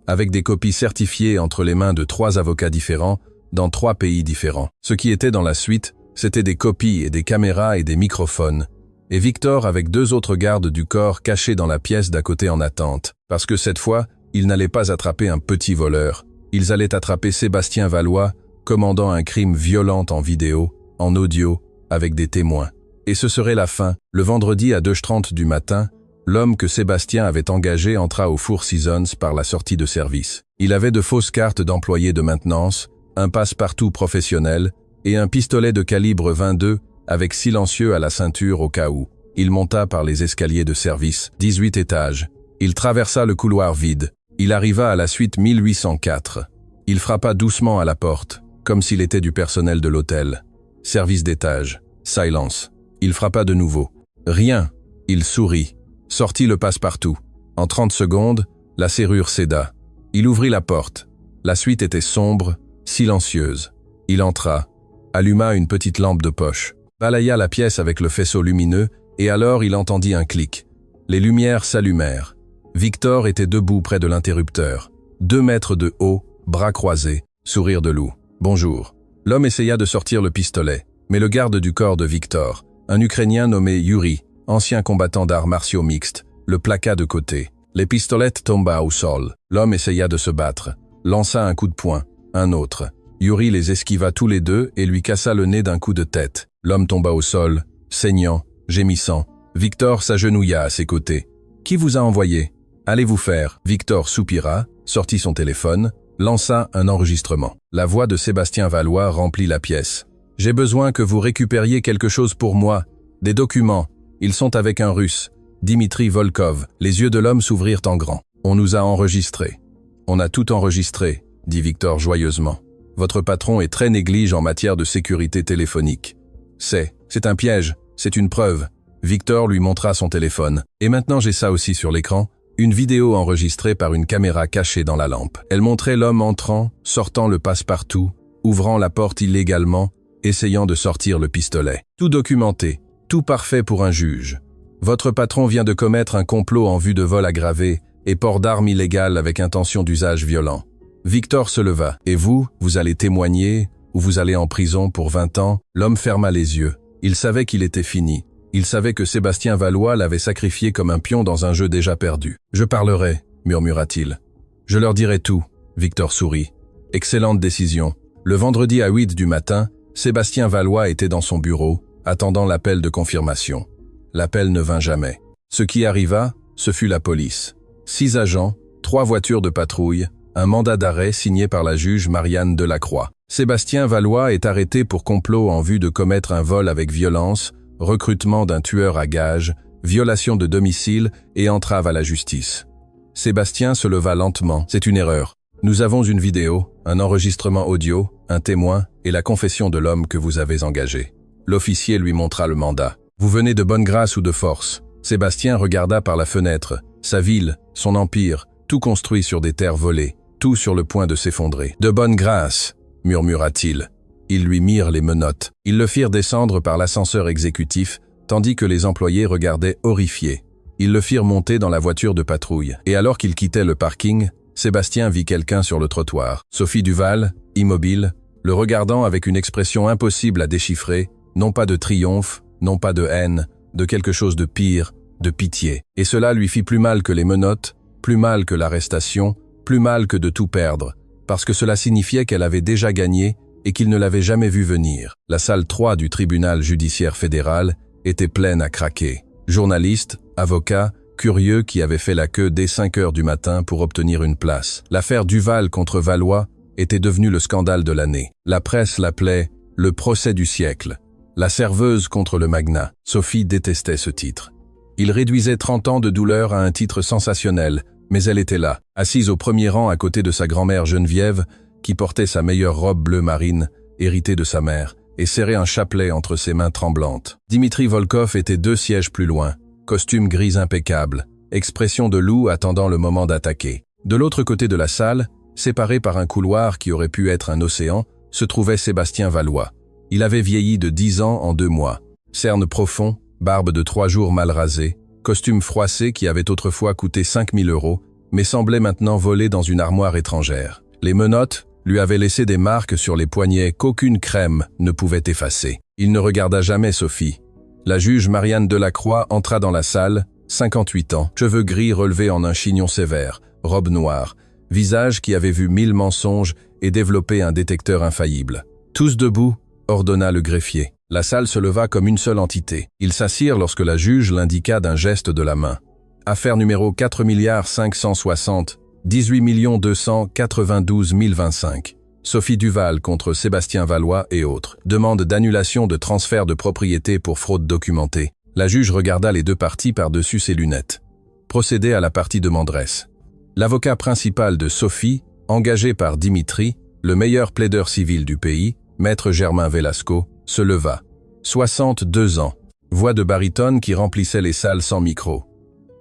avec des copies certifiées entre les mains de 3 avocats différents, dans 3 pays différents. Ce qui était dans la suite, c'était des copies et des caméras et des microphones. Et Victor avec 2 autres gardes du corps cachés dans la pièce d'à côté en attente. Parce que cette fois, ils n'allaient pas attraper un petit voleur. Ils allaient attraper Sébastien Valois, commandant un crime violent en vidéo, en audio, avec des témoins. Et ce serait la fin. Le vendredi à 2h30 du matin, l'homme que Sébastien avait engagé entra au Four Seasons par la sortie de service. Il avait de fausses cartes d'employé de maintenance, un passe-partout professionnel et un pistolet de calibre 22 avec silencieux à la ceinture au cas où. Il monta par les escaliers de service, 18 étages. Il traversa le couloir vide. Il arriva à la suite 1804. Il frappa doucement à la porte, comme s'il était du personnel de l'hôtel. Service d'étage. Silence. Il frappa de nouveau. Rien. Il sourit. Sortit le passe-partout. En 30 secondes, la serrure céda. Il ouvrit la porte. La suite était sombre, silencieuse. Il entra, alluma une petite lampe de poche, balaya la pièce avec le faisceau lumineux, et alors il entendit un clic. Les lumières s'allumèrent. Victor était debout près de l'interrupteur. 2 mètres de haut, bras croisés, sourire de loup. Bonjour. L'homme essaya de sortir le pistolet, mais le garde du corps de Victor, un Ukrainien nommé Yuri, ancien combattant d'arts martiaux mixtes, le plaqua de côté. Les pistolettes tomba au sol. L'homme essaya de se battre, lança un coup de poing, un autre. Yuri les esquiva tous les 2 et lui cassa le nez d'un coup de tête. L'homme tomba au sol, saignant, gémissant. Victor s'agenouilla à ses côtés. « Qui vous a envoyé ? Allez vous faire !» Victor soupira, sortit son téléphone, lança un enregistrement. La voix de Sébastien Valois remplit la pièce. « J'ai besoin que vous récupériez quelque chose pour moi. Des documents. Ils sont avec un Russe. Dimitri Volkov. » Les yeux de l'homme s'ouvrirent en grand. « On nous a enregistrés. »« On a tout enregistré, » dit Victor joyeusement. « Votre patron est très néglige en matière de sécurité téléphonique. »« C'est un piège. C'est une preuve. » Victor lui montra son téléphone. « Et maintenant j'ai ça aussi sur l'écran. Une vidéo enregistrée par une caméra cachée dans la lampe. Elle montrait l'homme entrant, sortant le passe-partout, ouvrant la porte illégalement, essayant de sortir le pistolet. Tout documenté, tout parfait pour un juge. Votre patron vient de commettre un complot en vue de vol aggravé et port d'armes illégales avec intention d'usage violent. » Victor se leva. « Et vous allez témoigner ou vous allez en prison pour 20 ans ?» L'homme ferma les yeux. Il savait qu'il était fini. Il savait que Sébastien Valois l'avait sacrifié comme un pion dans un jeu déjà perdu. « Je parlerai, » murmura-t-il. « Je leur dirai tout. » Victor sourit. « Excellente décision. » Le vendredi à 8 du matin, Sébastien Valois était dans son bureau, attendant l'appel de confirmation. L'appel ne vint jamais. Ce qui arriva, ce fut la police. 6 agents, 3 voitures de patrouille, un mandat d'arrêt signé par la juge Marianne Delacroix. Sébastien Valois est arrêté pour complot en vue de commettre un vol avec violence, recrutement d'un tueur à gages, violation de domicile et entrave à la justice. Sébastien se leva lentement. C'est une erreur. Nous avons une vidéo, un enregistrement audio, un témoin et la confession de l'homme que vous avez engagé. L'officier lui montra le mandat. Vous venez de bonne grâce ou de force. Sébastien regarda par la fenêtre. Sa ville, son empire, tout construit sur des terres volées, tout sur le point de s'effondrer. De bonne grâce, murmura-t-il. Ils lui mirent les menottes. Ils le firent descendre par l'ascenseur exécutif, tandis que les employés regardaient horrifiés. Ils le firent monter dans la voiture de patrouille. Et alors qu'il quittait le parking, Sébastien vit quelqu'un sur le trottoir. Sophie Duval, immobile, le regardant avec une expression impossible à déchiffrer, non pas de triomphe, non pas de haine, de quelque chose de pire, de pitié. Et cela lui fit plus mal que les menottes, plus mal que l'arrestation, plus mal que de tout perdre, parce que cela signifiait qu'elle avait déjà gagné et qu'il ne l'avait jamais vu venir. La salle 3 du tribunal judiciaire fédéral était pleine à craquer. Journalistes, avocats, curieux qui avaient fait la queue dès 5 heures du matin pour obtenir une place. L'affaire Duval contre Valois était devenue le scandale de l'année. La presse l'appelait « le procès du siècle ». La serveuse contre le magnat. Sophie détestait ce titre. Il réduisait 30 ans de douleur à un titre sensationnel, mais elle était là, assise au premier rang à côté de sa grand-mère Geneviève, qui portait sa meilleure robe bleu marine, héritée de sa mère, et serrait un chapelet entre ses mains tremblantes. Dimitri Volkov était 2 sièges plus loin, costume gris impeccable, expression de loup attendant le moment d'attaquer. De l'autre côté de la salle, séparé par un couloir qui aurait pu être un océan, se trouvait Sébastien Valois. Il avait vieilli de 10 ans en 2 mois. Cernes profonds, barbe de 3 jours mal rasée, costume froissé qui avait autrefois coûté 5 000 €, mais semblait maintenant voler dans une armoire étrangère. Les menottes lui avaient laissé des marques sur les poignets qu'aucune crème ne pouvait effacer. Il ne regarda jamais Sophie. La juge Marianne Delacroix entra dans la salle, 58 ans, cheveux gris relevés en un chignon sévère, robe noire, visage qui avait vu 1000 mensonges et développé un détecteur infaillible. Tous debout, ordonna le greffier. La salle se leva comme une seule entité. Ils s'assirent lorsque la juge l'indiqua d'un geste de la main. Affaire numéro 4 560 18 292 025. Sophie Duval contre Sébastien Valois et autres. Demande d'annulation de transfert de propriété pour fraude documentée. La juge regarda les 2 parties par-dessus ses lunettes. Procédé à la partie demanderesse. L'avocat principal de Sophie, engagé par Dimitri, le meilleur plaideur civil du pays, maître Germain Velasco, se leva. 62 ans. Voix de baryton qui remplissait les salles sans micro.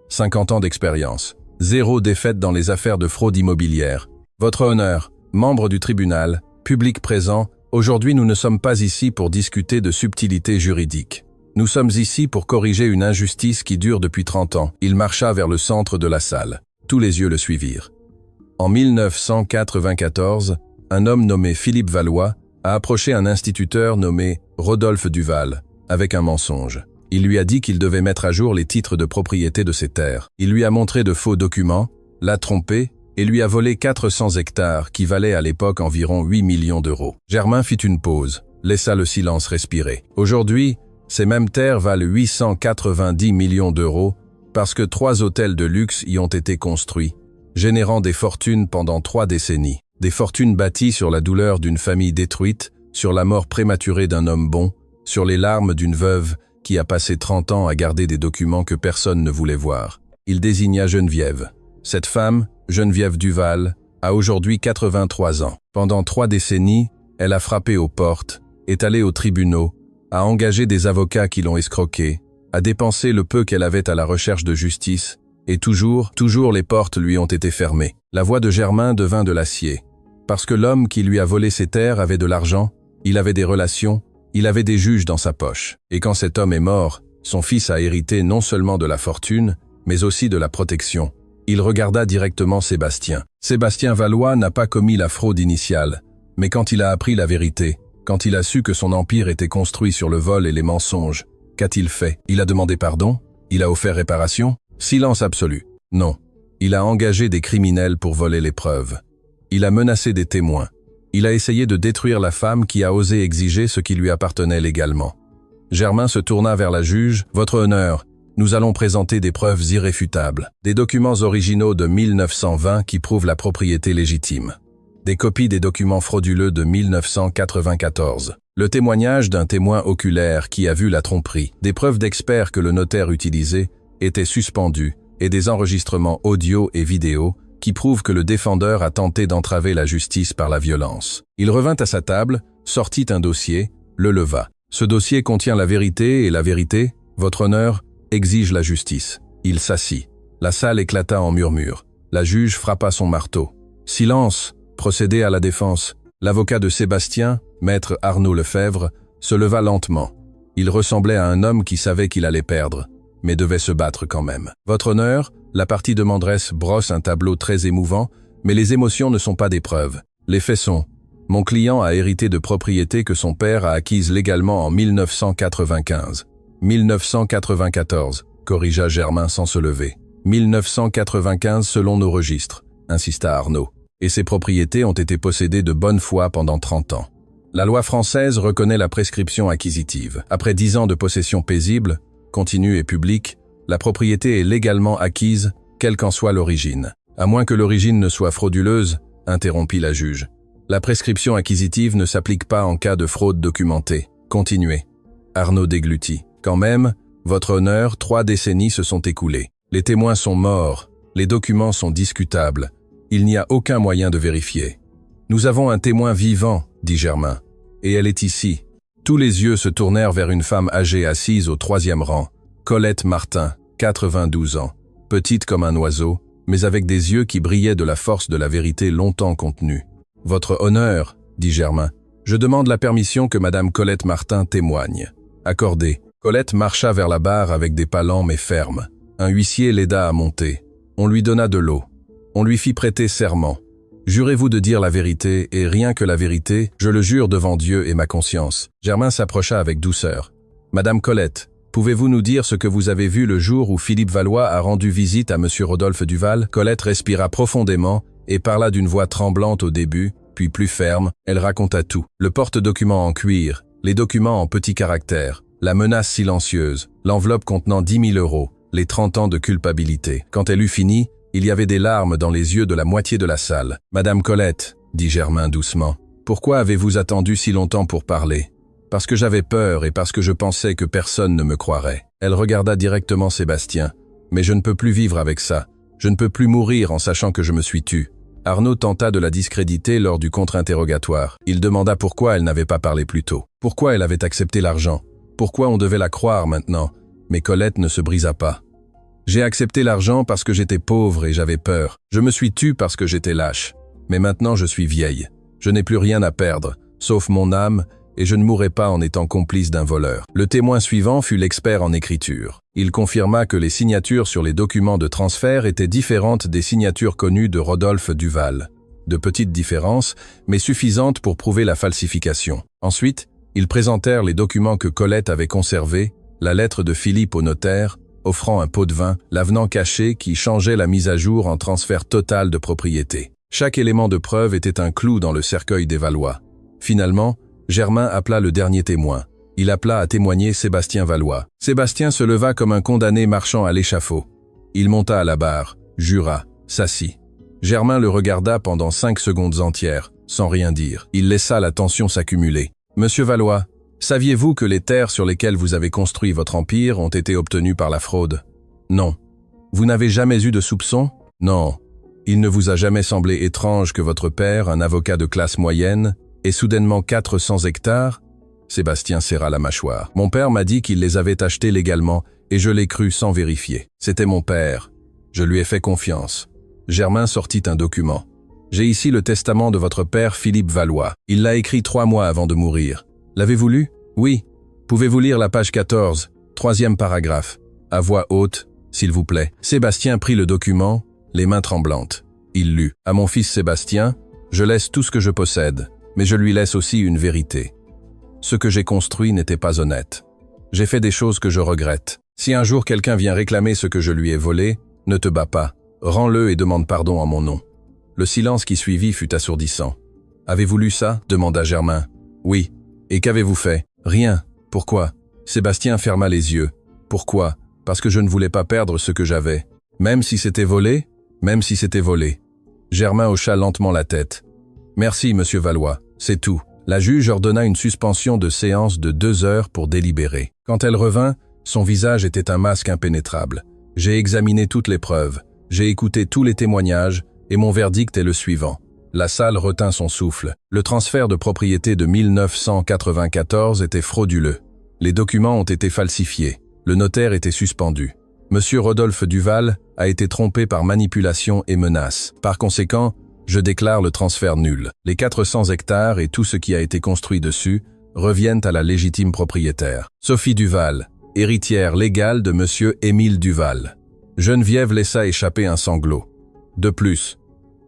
50 ans d'expérience. 0 défaite dans les affaires de fraude immobilière. Votre honneur, membre du tribunal, public présent, aujourd'hui nous ne sommes pas ici pour discuter de subtilités juridiques. Nous sommes ici pour corriger une injustice qui dure depuis 30 ans. Il marcha vers le centre de la salle. Tous les yeux le suivirent. En 1994, un homme nommé Philippe Valois a approché un instituteur nommé Rodolphe Duval, avec un mensonge. Il lui a dit qu'il devait mettre à jour les titres de propriété de ses terres. Il lui a montré de faux documents, l'a trompé et lui a volé 400 hectares qui valaient à l'époque environ 8 millions d'euros. Germain fit une pause, laissa le silence respirer. Aujourd'hui, ces mêmes terres valent 890 millions d'euros parce que 3 hôtels de luxe y ont été construits, générant des fortunes pendant 3 décennies. Des fortunes bâties sur la douleur d'une famille détruite, sur la mort prématurée d'un homme bon, sur les larmes d'une veuve qui a passé 30 ans à garder des documents que personne ne voulait voir. Il désigna Geneviève. Cette femme, Geneviève Duval, a aujourd'hui 83 ans. Pendant 3 décennies, elle a frappé aux portes, est allée aux tribunaux, a engagé des avocats qui l'ont escroquée, a dépensé le peu qu'elle avait à la recherche de justice, et toujours les portes lui ont été fermées. La voix de Germain devint de l'acier. Parce que l'homme qui lui a volé ses terres avait de l'argent, il avait des relations, il avait des juges dans sa poche. Et quand cet homme est mort, son fils a hérité non seulement de la fortune, mais aussi de la protection. Il regarda directement Sébastien. Sébastien Valois n'a pas commis la fraude initiale, mais quand il a appris la vérité, quand il a su que son empire était construit sur le vol et les mensonges, qu'a-t-il fait? Il a demandé pardon? Il a offert réparation? Silence absolu. Non. Il a engagé des criminels pour voler les preuves. Il a menacé des témoins. Il a essayé de détruire la femme qui a osé exiger ce qui lui appartenait légalement. Germain se tourna vers la juge. « Votre honneur, nous allons présenter des preuves irréfutables. Des documents originaux de 1920 qui prouvent la propriété légitime. Des copies des documents frauduleux de 1994. Le témoignage d'un témoin oculaire qui a vu la tromperie. Des preuves d'experts que le notaire utilisait étaient suspendues et des enregistrements audio et vidéo qui prouvent que le défendeur a tenté d'entraver la justice par la violence. Il revint à sa table, sortit un dossier, le leva. Ce dossier contient la vérité et la vérité, votre honneur, exige la justice. Il s'assit. La salle éclata en murmures. La juge frappa son marteau. Silence, procédé à la défense. L'avocat de Sébastien, maître Arnaud Lefebvre, se leva lentement. Il ressemblait à un homme qui savait qu'il allait perdre, mais devait se battre quand même. Votre honneur, la partie demanderesse brosse un tableau très émouvant, mais les émotions ne sont pas des preuves. Les faits sont: mon client a hérité de propriétés que son père a acquises légalement en 1995. 1994, corrigea Germain sans se lever. 1995 selon nos registres, insista Arnaud. Et ces propriétés ont été possédées de bonne foi pendant 30 ans. La loi française reconnaît la prescription acquisitive. Après 10 ans de possession paisible, continue et publique, la propriété est légalement acquise, quelle qu'en soit l'origine. À moins que l'origine ne soit frauduleuse, interrompit la juge. La prescription acquisitive ne s'applique pas en cas de fraude documentée. Continuez. Arnaud déglutit. Quand même, votre honneur, 3 décennies se sont écoulées. Les témoins sont morts, les documents sont discutables. Il n'y a aucun moyen de vérifier. Nous avons un témoin vivant, dit Germain. Et elle est ici. Tous les yeux se tournèrent vers une femme âgée assise au 3e rang. Colette Martin, 92 ans. Petite comme un oiseau, mais avec des yeux qui brillaient de la force de la vérité longtemps contenue. Votre honneur, dit Germain. Je demande la permission que Madame Colette Martin témoigne. Accordé. Colette marcha vers la barre avec des pas lents mais fermes. Un huissier l'aida à monter. On lui donna de l'eau. On lui fit prêter serment. Jurez-vous de dire la vérité, et rien que la vérité, je le jure devant Dieu et ma conscience. Germain s'approcha avec douceur. Madame Colette, pouvez-vous nous dire ce que vous avez vu le jour où Philippe Valois a rendu visite à Monsieur Rodolphe Duval? Colette respira profondément et parla d'une voix tremblante au début, puis plus ferme. Elle raconta tout. Le porte-document en cuir, les documents en petits caractères, la menace silencieuse, l'enveloppe contenant 10 000 €, les 30 ans de culpabilité. Quand elle eut fini, il y avait des larmes dans les yeux de la moitié de la salle. « Madame Colette, dit Germain doucement, pourquoi avez-vous attendu si longtemps pour parler? Parce que j'avais peur et parce que je pensais que personne ne me croirait. » Elle regarda directement Sébastien. « Mais je ne peux plus vivre avec ça. Je ne peux plus mourir en sachant que je me suis tu. » Arnaud tenta de la discréditer lors du contre-interrogatoire. Il demanda pourquoi elle n'avait pas parlé plus tôt. Pourquoi elle avait accepté l'argent? Pourquoi on devait la croire maintenant? Mais Colette ne se brisa pas. J'ai accepté l'argent parce que j'étais pauvre et j'avais peur. Je me suis tue parce que j'étais lâche. Mais maintenant je suis vieille. Je n'ai plus rien à perdre, sauf mon âme, et je ne mourrai pas en étant complice d'un voleur. Le témoin suivant fut l'expert en écriture. Il confirma que les signatures sur les documents de transfert étaient différentes des signatures connues de Rodolphe Duval. De petites différences, mais suffisantes pour prouver la falsification. Ensuite, ils présentèrent les documents que Colette avait conservés, la lettre de Philippe au notaire, offrant un pot de vin, l'avenant caché qui changeait la mise à jour en transfert total de propriété. Chaque élément de preuve était un clou dans le cercueil des Valois. Finalement, Germain appela le dernier témoin. Il appela à témoigner Sébastien Valois. Sébastien se leva comme un condamné marchant à l'échafaud. Il monta à la barre, jura, s'assit. Germain le regarda pendant 5 secondes entières, sans rien dire. Il laissa la tension s'accumuler. « Monsieur Valois, saviez-vous que les terres sur lesquelles vous avez construit votre empire ont été obtenues par la fraude? Non. Vous n'avez jamais eu de soupçons? Non. Il ne vous a jamais semblé étrange que votre père, un avocat de classe moyenne, ait soudainement 400 hectares? Sébastien serra la mâchoire. Mon père m'a dit qu'il les avait achetés légalement et je l'ai cru sans vérifier. C'était mon père. Je lui ai fait confiance. Germain sortit un document. J'ai ici le testament de votre père Philippe Valois. Il l'a écrit 3 mois avant de mourir. L'avez-vous lu? Oui. Pouvez-vous lire la page 14, 3e paragraphe, à voix haute, s'il vous plaît. Sébastien prit le document, les mains tremblantes. Il lut. À mon fils Sébastien, je laisse tout ce que je possède, mais je lui laisse aussi une vérité. Ce que j'ai construit n'était pas honnête. J'ai fait des choses que je regrette. Si un jour quelqu'un vient réclamer ce que je lui ai volé, ne te bats pas. Rends-le et demande pardon en mon nom. Le silence qui suivit fut assourdissant. Avez-vous lu ça? Demanda Germain. Oui. Et qu'avez-vous fait? Rien. Pourquoi? Sébastien ferma les yeux. Pourquoi? Parce que je ne voulais pas perdre ce que j'avais. Même si c'était volé? Même si c'était volé. Germain hocha lentement la tête. Merci, monsieur Valois. C'est tout. La juge ordonna une suspension de séance de 2 heures pour délibérer. Quand elle revint, son visage était un masque impénétrable. J'ai examiné toutes les preuves. J'ai écouté tous les témoignages et mon verdict est le suivant. La salle retint son souffle. Le transfert de propriété de 1994 était frauduleux. Les documents ont été falsifiés. Le notaire était suspendu. Monsieur Rodolphe Duval a été trompé par manipulation et menace. Par conséquent, je déclare le transfert nul. Les 400 hectares et tout ce qui a été construit dessus reviennent à la légitime propriétaire. Sophie Duval, héritière légale de monsieur Émile Duval. Geneviève laissa échapper un sanglot. De plus,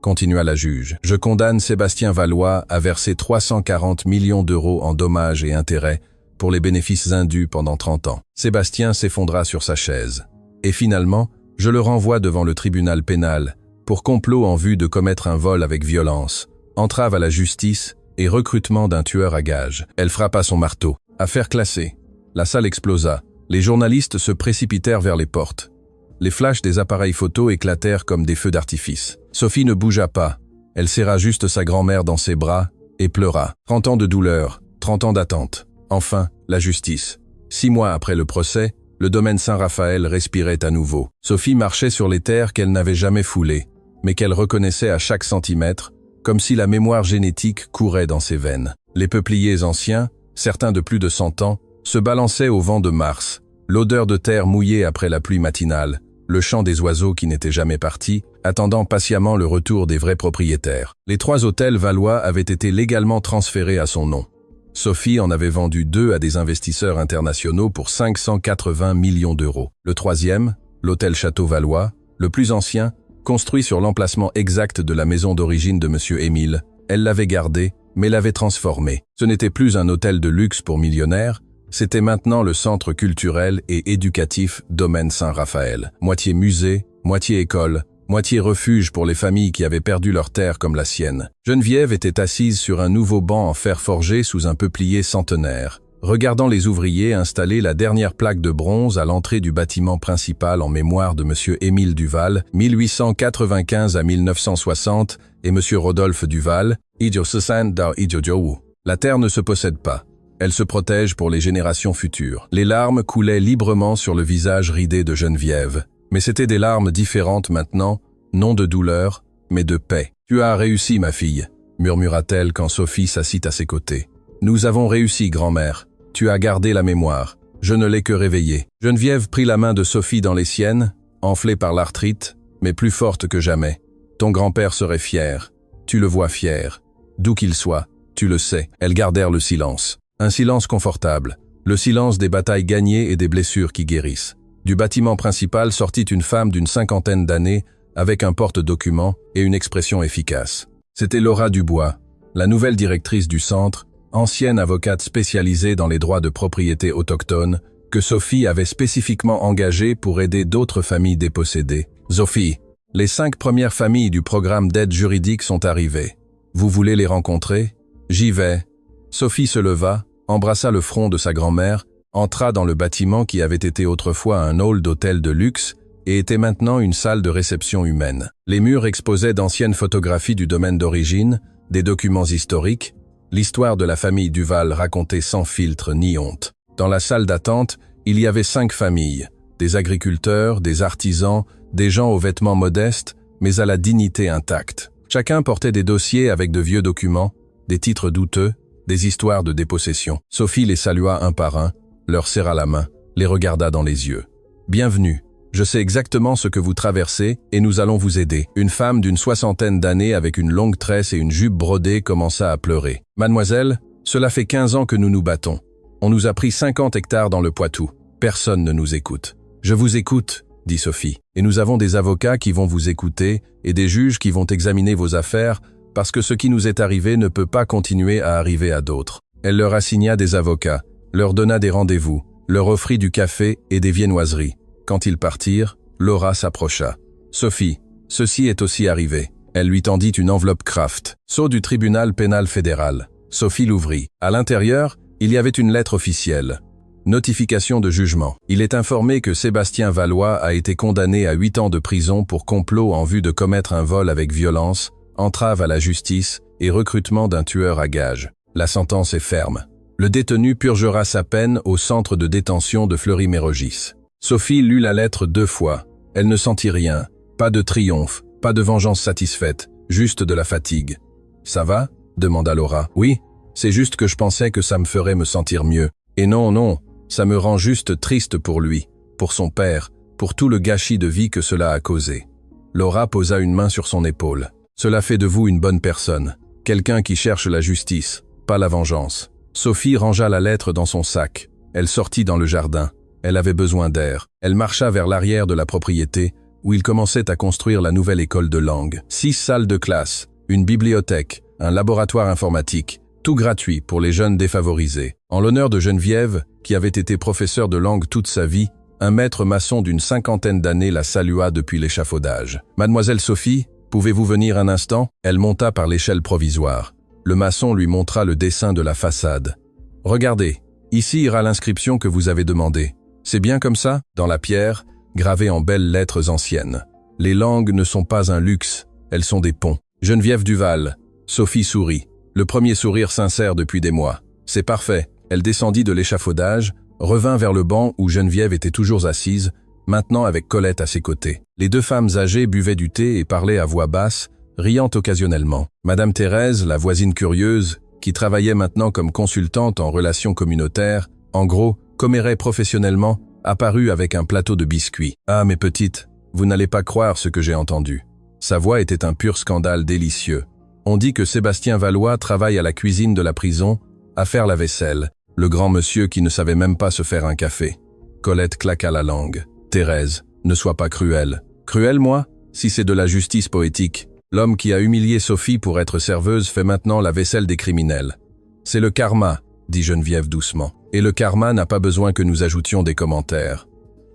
continua la juge, je condamne Sébastien Valois à verser 340 millions d'euros en dommages et intérêts pour les bénéfices indus pendant 30 ans. Sébastien s'effondra sur sa chaise. Et finalement, je le renvoie devant le tribunal pénal pour complot en vue de commettre un vol avec violence, entrave à la justice et recrutement d'un tueur à gages. Elle frappa son marteau. Affaire classée. La salle explosa. Les journalistes se précipitèrent vers les portes. Les flashs des appareils photo éclatèrent comme des feux d'artifice. Sophie ne bougea pas. Elle serra juste sa grand-mère dans ses bras et pleura. 30 ans de douleur, 30 ans d'attente. Enfin, la justice. 6 mois après le procès, le domaine Saint-Raphaël respirait à nouveau. Sophie marchait sur les terres qu'elle n'avait jamais foulées, mais qu'elle reconnaissait à chaque centimètre, comme si la mémoire génétique courait dans ses veines. Les peupliers anciens, certains de plus de 100 ans, se balançaient au vent de mars. L'odeur de terre mouillée après la pluie matinale, le chant des oiseaux qui n'étaient jamais partis, attendant patiemment le retour des vrais propriétaires. Les 3 hôtels Valois avaient été légalement transférés à son nom. Sophie en avait vendu 2 à des investisseurs internationaux pour 580 millions d'euros. Le 3e, l'hôtel Château Valois, le plus ancien, construit sur l'emplacement exact de la maison d'origine de M. Émile, elle l'avait gardé, mais l'avait transformé. Ce n'était plus un hôtel de luxe pour millionnaires, c'était maintenant le centre culturel et éducatif Domaine Saint-Raphaël. Moitié musée, moitié école, moitié refuge pour les familles qui avaient perdu leur terre comme la sienne. Geneviève était assise sur un nouveau banc en fer forgé sous un peuplier centenaire, regardant les ouvriers installer la dernière plaque de bronze à l'entrée du bâtiment principal en mémoire de M. Émile Duval, 1895 à 1960, et M. Rodolphe Duval, 1960 à 1960. La terre ne se possède pas. Elle se protège pour les générations futures. Les larmes coulaient librement sur le visage ridé de Geneviève. Mais c'étaient des larmes différentes maintenant, non de douleur, mais de paix. « Tu as réussi, ma fille », murmura-t-elle quand Sophie s'assit à ses côtés. « Nous avons réussi, grand-mère. Tu as gardé la mémoire. Je ne l'ai que réveillée. » Geneviève prit la main de Sophie dans les siennes, enflée par l'arthrite, mais plus forte que jamais. « Ton grand-père serait fier. Tu le vois fier. D'où qu'il soit, tu le sais. » Elles gardèrent le silence. Un silence confortable. Le silence des batailles gagnées et des blessures qui guérissent. Du bâtiment principal sortit une femme d'une 50aine d'années, avec un porte-document et une expression efficace. C'était Laura Dubois, la nouvelle directrice du centre, ancienne avocate spécialisée dans les droits de propriété autochtones, que Sophie avait spécifiquement engagée pour aider d'autres familles dépossédées. « Sophie, les 5 premières familles du programme d'aide juridique sont arrivées. Vous voulez les rencontrer? J'y vais. » Sophie se leva, embrassa le front de sa grand-mère, entra dans le bâtiment qui avait été autrefois un hall d'hôtel de luxe et était maintenant une salle de réception humaine. Les murs exposaient d'anciennes photographies du domaine d'origine, des documents historiques, l'histoire de la famille Duval racontée sans filtre ni honte. Dans la salle d'attente, il y avait 5 familles, des agriculteurs, des artisans, des gens aux vêtements modestes, mais à la dignité intacte. Chacun portait des dossiers avec de vieux documents, des titres douteux, des histoires de dépossession. Sophie les salua un par un, leur serra la main, les regarda dans les yeux. « Bienvenue, je sais exactement ce que vous traversez et nous allons vous aider. » Une femme d'une 60aine d'années avec une longue tresse et une jupe brodée commença à pleurer. « Mademoiselle, cela fait 15 ans que nous nous battons. On nous a pris 50 hectares dans le Poitou. Personne ne nous écoute. »« Je vous écoute, » dit Sophie. « Et nous avons des avocats qui vont vous écouter et des juges qui vont examiner vos affaires parce que ce qui nous est arrivé ne peut pas continuer à arriver à d'autres. » Elle leur assigna des avocats, leur donna des rendez-vous, leur offrit du café et des viennoiseries. Quand ils partirent, Laura s'approcha. « Sophie, ceci est aussi arrivé. » Elle lui tendit une enveloppe Kraft. Sceau du tribunal pénal fédéral. Sophie l'ouvrit. À l'intérieur, il y avait une lettre officielle. Notification de jugement. Il est informé que Sébastien Valois a été condamné à 8 ans de prison pour complot en vue de commettre un vol avec violence, entrave à la justice et recrutement d'un tueur à gages. La sentence est ferme. Le détenu purgera sa peine au centre de détention de Fleury-Mérogis. Sophie lut la lettre 2 fois. Elle ne sentit rien. Pas de triomphe, pas de vengeance satisfaite, juste de la fatigue. « Ça va ?» demanda Laura. « Oui, c'est juste que je pensais que ça me ferait me sentir mieux. Et non, ça me rend juste triste pour lui, pour son père, pour tout le gâchis de vie que cela a causé. » Laura posa une main sur son épaule. « Cela fait de vous une bonne personne, quelqu'un qui cherche la justice, pas la vengeance. » Sophie rangea la lettre dans son sac. Elle sortit dans le jardin. Elle avait besoin d'air. Elle marcha vers l'arrière de la propriété, où il commençait à construire la nouvelle école de langue. 6 salles de classe, une bibliothèque, un laboratoire informatique, tout gratuit pour les jeunes défavorisés. En l'honneur de Geneviève, qui avait été professeur de langue toute sa vie, un maître maçon d'une 50aine d'années la salua depuis l'échafaudage. « Mademoiselle Sophie, pouvez-vous venir un instant ?» Elle monta par l'échelle provisoire. Le maçon lui montra le dessin de la façade. « Regardez, ici ira l'inscription que vous avez demandée. C'est bien comme ça ?» Dans la pierre, gravée en belles lettres anciennes. « Les langues ne sont pas un luxe, elles sont des ponts. » Geneviève Duval. Sophie sourit. Le premier sourire sincère depuis des mois. « C'est parfait. » Elle descendit de l'échafaudage, revint vers le banc où Geneviève était toujours assise, maintenant avec Colette à ses côtés. Les deux femmes âgées buvaient du thé et parlaient à voix basse, riant occasionnellement. Madame Thérèse, la voisine curieuse, qui travaillait maintenant comme consultante en relations communautaires, en gros, commérait professionnellement, apparut avec un plateau de biscuits. « Ah, mes petites, vous n'allez pas croire ce que j'ai entendu. » Sa voix était un pur scandale délicieux. On dit que Sébastien Valois travaille à la cuisine de la prison, à faire la vaisselle. Le grand monsieur qui ne savait même pas se faire un café. Colette claqua la langue. « Thérèse, ne sois pas cruelle. »« Cruelle, moi? Si c'est de la justice poétique. L'homme qui a humilié Sophie pour être serveuse fait maintenant la vaisselle des criminels. C'est le karma, dit Geneviève doucement. Et le karma n'a pas besoin que nous ajoutions des commentaires.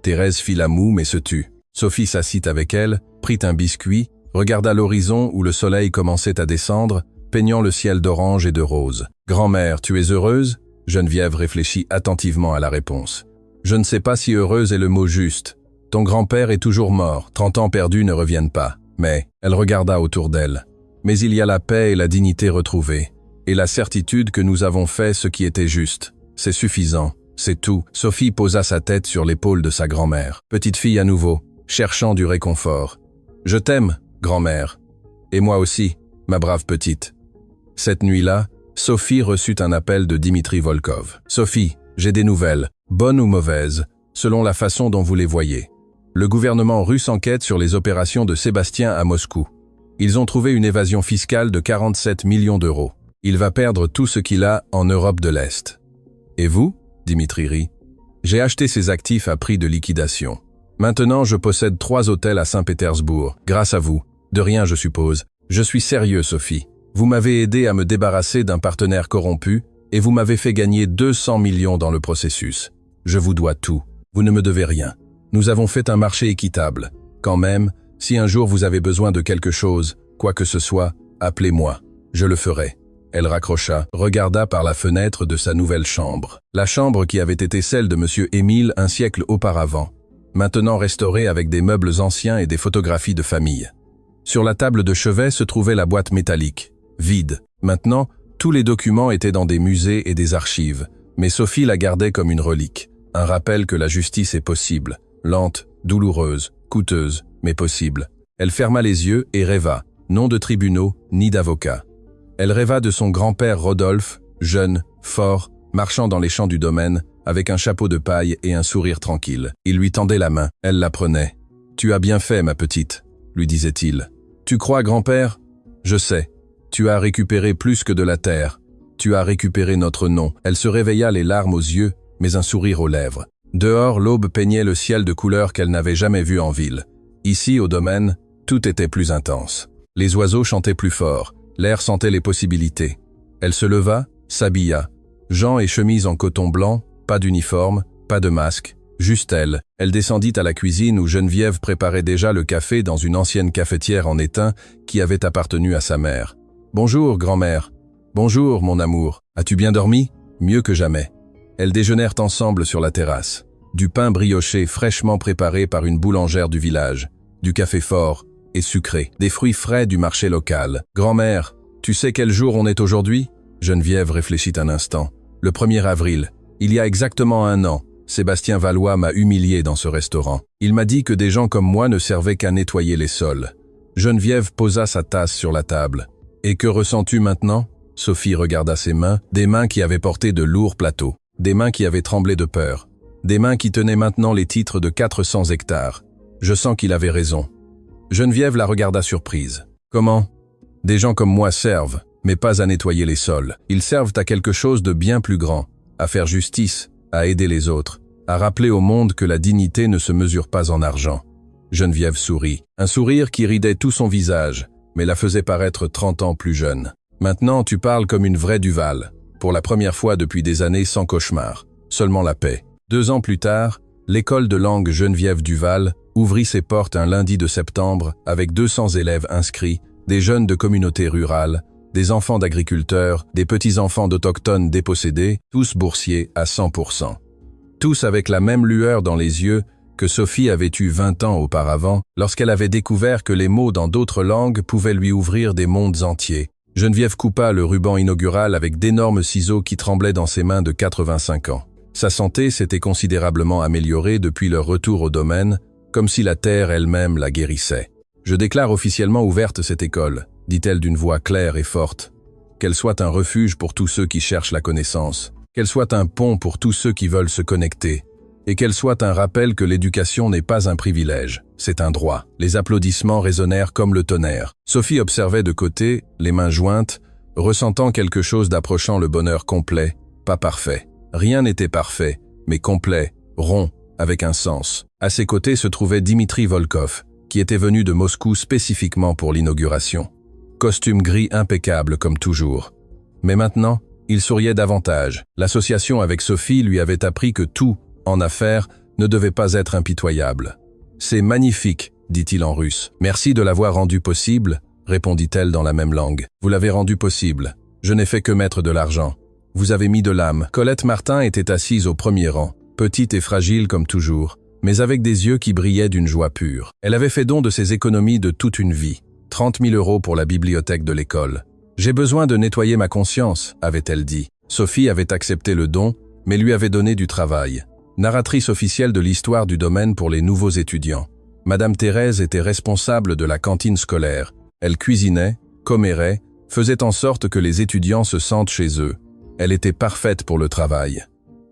Thérèse fit la moue mais se tut. Sophie s'assit avec elle, prit un biscuit, regarda l'horizon où le soleil commençait à descendre, peignant le ciel d'orange et de rose. « Grand-mère, tu es heureuse ?» Geneviève réfléchit attentivement à la réponse. « Je ne sais pas si heureuse est le mot juste. Ton grand-père est toujours mort, 30 ans perdus ne reviennent pas. » Mais, elle regarda autour d'elle. « Mais il y a la paix et la dignité retrouvées, et la certitude que nous avons fait ce qui était juste. C'est suffisant, c'est tout. » Sophie posa sa tête sur l'épaule de sa grand-mère. Petite fille à nouveau, cherchant du réconfort. « Je t'aime, grand-mère. Et moi aussi, ma brave petite. » Cette nuit-là, Sophie reçut un appel de Dimitri Volkov. « Sophie, j'ai des nouvelles, bonnes ou mauvaises, selon la façon dont vous les voyez. Le gouvernement russe enquête sur les opérations de Sébastien à Moscou. Ils ont trouvé une évasion fiscale de 47 millions d'euros. Il va perdre tout ce qu'il a en Europe de l'Est. »« Et vous ?» Dimitri rit. « J'ai acheté ces actifs à prix de liquidation. Maintenant, je possède 3 hôtels à Saint-Pétersbourg, grâce à vous. De rien, je suppose. Je suis sérieux, Sophie. Vous m'avez aidé à me débarrasser d'un partenaire corrompu et vous m'avez fait gagner 200 millions dans le processus. Je vous dois tout. Vous ne me devez rien. Nous avons fait un marché équitable. Quand même, si un jour vous avez besoin de quelque chose, quoi que ce soit, appelez-moi. Je le ferai. » Elle raccrocha, regarda par la fenêtre de sa nouvelle chambre. La chambre qui avait été celle de M. Émile un siècle auparavant, maintenant restaurée avec des meubles anciens et des photographies de famille. Sur la table de chevet se trouvait la boîte métallique, vide. Maintenant, tous les documents étaient dans des musées et des archives, mais Sophie la gardait comme une relique, un rappel que la justice est possible, lente, douloureuse, coûteuse, mais possible. Elle ferma les yeux et rêva, non de tribunaux, ni d'avocats. Elle rêva de son grand-père Rodolphe, jeune, fort, marchant dans les champs du domaine, avec un chapeau de paille et un sourire tranquille. Il lui tendait la main, elle la prenait. « Tu as bien fait, ma petite », lui disait-il. « Tu crois, grand-père ? Je sais. Tu as récupéré plus que de la terre. Tu as récupéré notre nom. » Elle se réveilla les larmes aux yeux, mais un sourire aux lèvres. Dehors, l'aube peignait le ciel de couleurs qu'elle n'avait jamais vues en ville. Ici, au domaine, tout était plus intense. Les oiseaux chantaient plus fort. L'air sentait les possibilités. Elle se leva, s'habilla. Jean et chemise en coton blanc, pas d'uniforme, pas de masque, juste elle. Elle descendit à la cuisine où Geneviève préparait déjà le café dans une ancienne cafetière en étain qui avait appartenu à sa mère. « Bonjour, grand-mère. Bonjour, mon amour. As-tu bien dormi ? Mieux que jamais. » Elles déjeunèrent ensemble sur la terrasse. Du pain brioché fraîchement préparé par une boulangère du village. Du café fort et sucré. Des fruits frais du marché local. « Grand-mère, tu sais quel jour on est aujourd'hui ?» Geneviève réfléchit un instant. « Le 1er avril. Il y a exactement 1 an, Sébastien Valois m'a humilié dans ce restaurant. Il m'a dit que des gens comme moi ne servaient qu'à nettoyer les sols. » Geneviève posa sa tasse sur la table. « Et que ressens-tu maintenant ?» Sophie regarda ses mains, des mains qui avaient porté de lourds plateaux, des mains qui avaient tremblé de peur, des mains qui tenaient maintenant les titres de 400 hectares. « Je sens qu'il avait raison. » Geneviève la regarda surprise. « Comment ? Des gens comme moi servent, mais pas à nettoyer les sols. Ils servent à quelque chose de bien plus grand, à faire justice, à aider les autres, à rappeler au monde que la dignité ne se mesure pas en argent. » Geneviève sourit, un sourire qui ridait tout son visage, mais la faisait paraître 30 ans plus jeune. « Maintenant, tu parles comme une vraie Duval, pour la première fois depuis des années sans cauchemar, seulement la paix. » 2 ans plus tard, l'école de langue Geneviève Duval ouvrit ses portes un lundi de septembre avec 200 élèves inscrits, des jeunes de communautés rurales, des enfants d'agriculteurs, des petits-enfants d'autochtones dépossédés, tous boursiers à 100%. Tous avec la même lueur dans les yeux que Sophie avait eue 20 ans auparavant, lorsqu'elle avait découvert que les mots dans d'autres langues pouvaient lui ouvrir des mondes entiers. Geneviève coupa le ruban inaugural avec d'énormes ciseaux qui tremblaient dans ses mains de 85 ans. Sa santé s'était considérablement améliorée depuis leur retour au domaine, comme si la terre elle-même la guérissait. « Je déclare officiellement ouverte cette école », dit-elle d'une voix claire et forte. « Qu'elle soit un refuge pour tous ceux qui cherchent la connaissance, qu'elle soit un pont pour tous ceux qui veulent se connecter, et qu'elle soit un rappel que l'éducation n'est pas un privilège, c'est un droit. » Les applaudissements résonnèrent comme le tonnerre. Sophie observait de côté, les mains jointes, ressentant quelque chose d'approchant le bonheur complet, pas parfait. Rien n'était parfait, mais complet, rond, avec un sens. À ses côtés se trouvait Dimitri Volkov, qui était venu de Moscou spécifiquement pour l'inauguration. Costume gris impeccable comme toujours. Mais maintenant, il souriait davantage. L'association avec Sophie lui avait appris que tout, en affaires, ne devait pas être impitoyable. « C'est magnifique », dit-il en russe. « Merci de l'avoir rendu possible », répondit-elle dans la même langue. « Vous l'avez rendu possible. Je n'ai fait que mettre de l'argent. Vous avez mis de l'âme. » Colette Martin était assise au premier rang, petite et fragile comme toujours, mais avec des yeux qui brillaient d'une joie pure. Elle avait fait don de ses économies de toute une vie. 30 000 € pour la bibliothèque de l'école. « J'ai besoin de nettoyer ma conscience », avait-elle dit. Sophie avait accepté le don, mais lui avait donné du travail. Narratrice officielle de l'histoire du domaine pour les nouveaux étudiants. Madame Thérèse était responsable de la cantine scolaire. Elle cuisinait, commérait, faisait en sorte que les étudiants se sentent chez eux. Elle était parfaite pour le travail.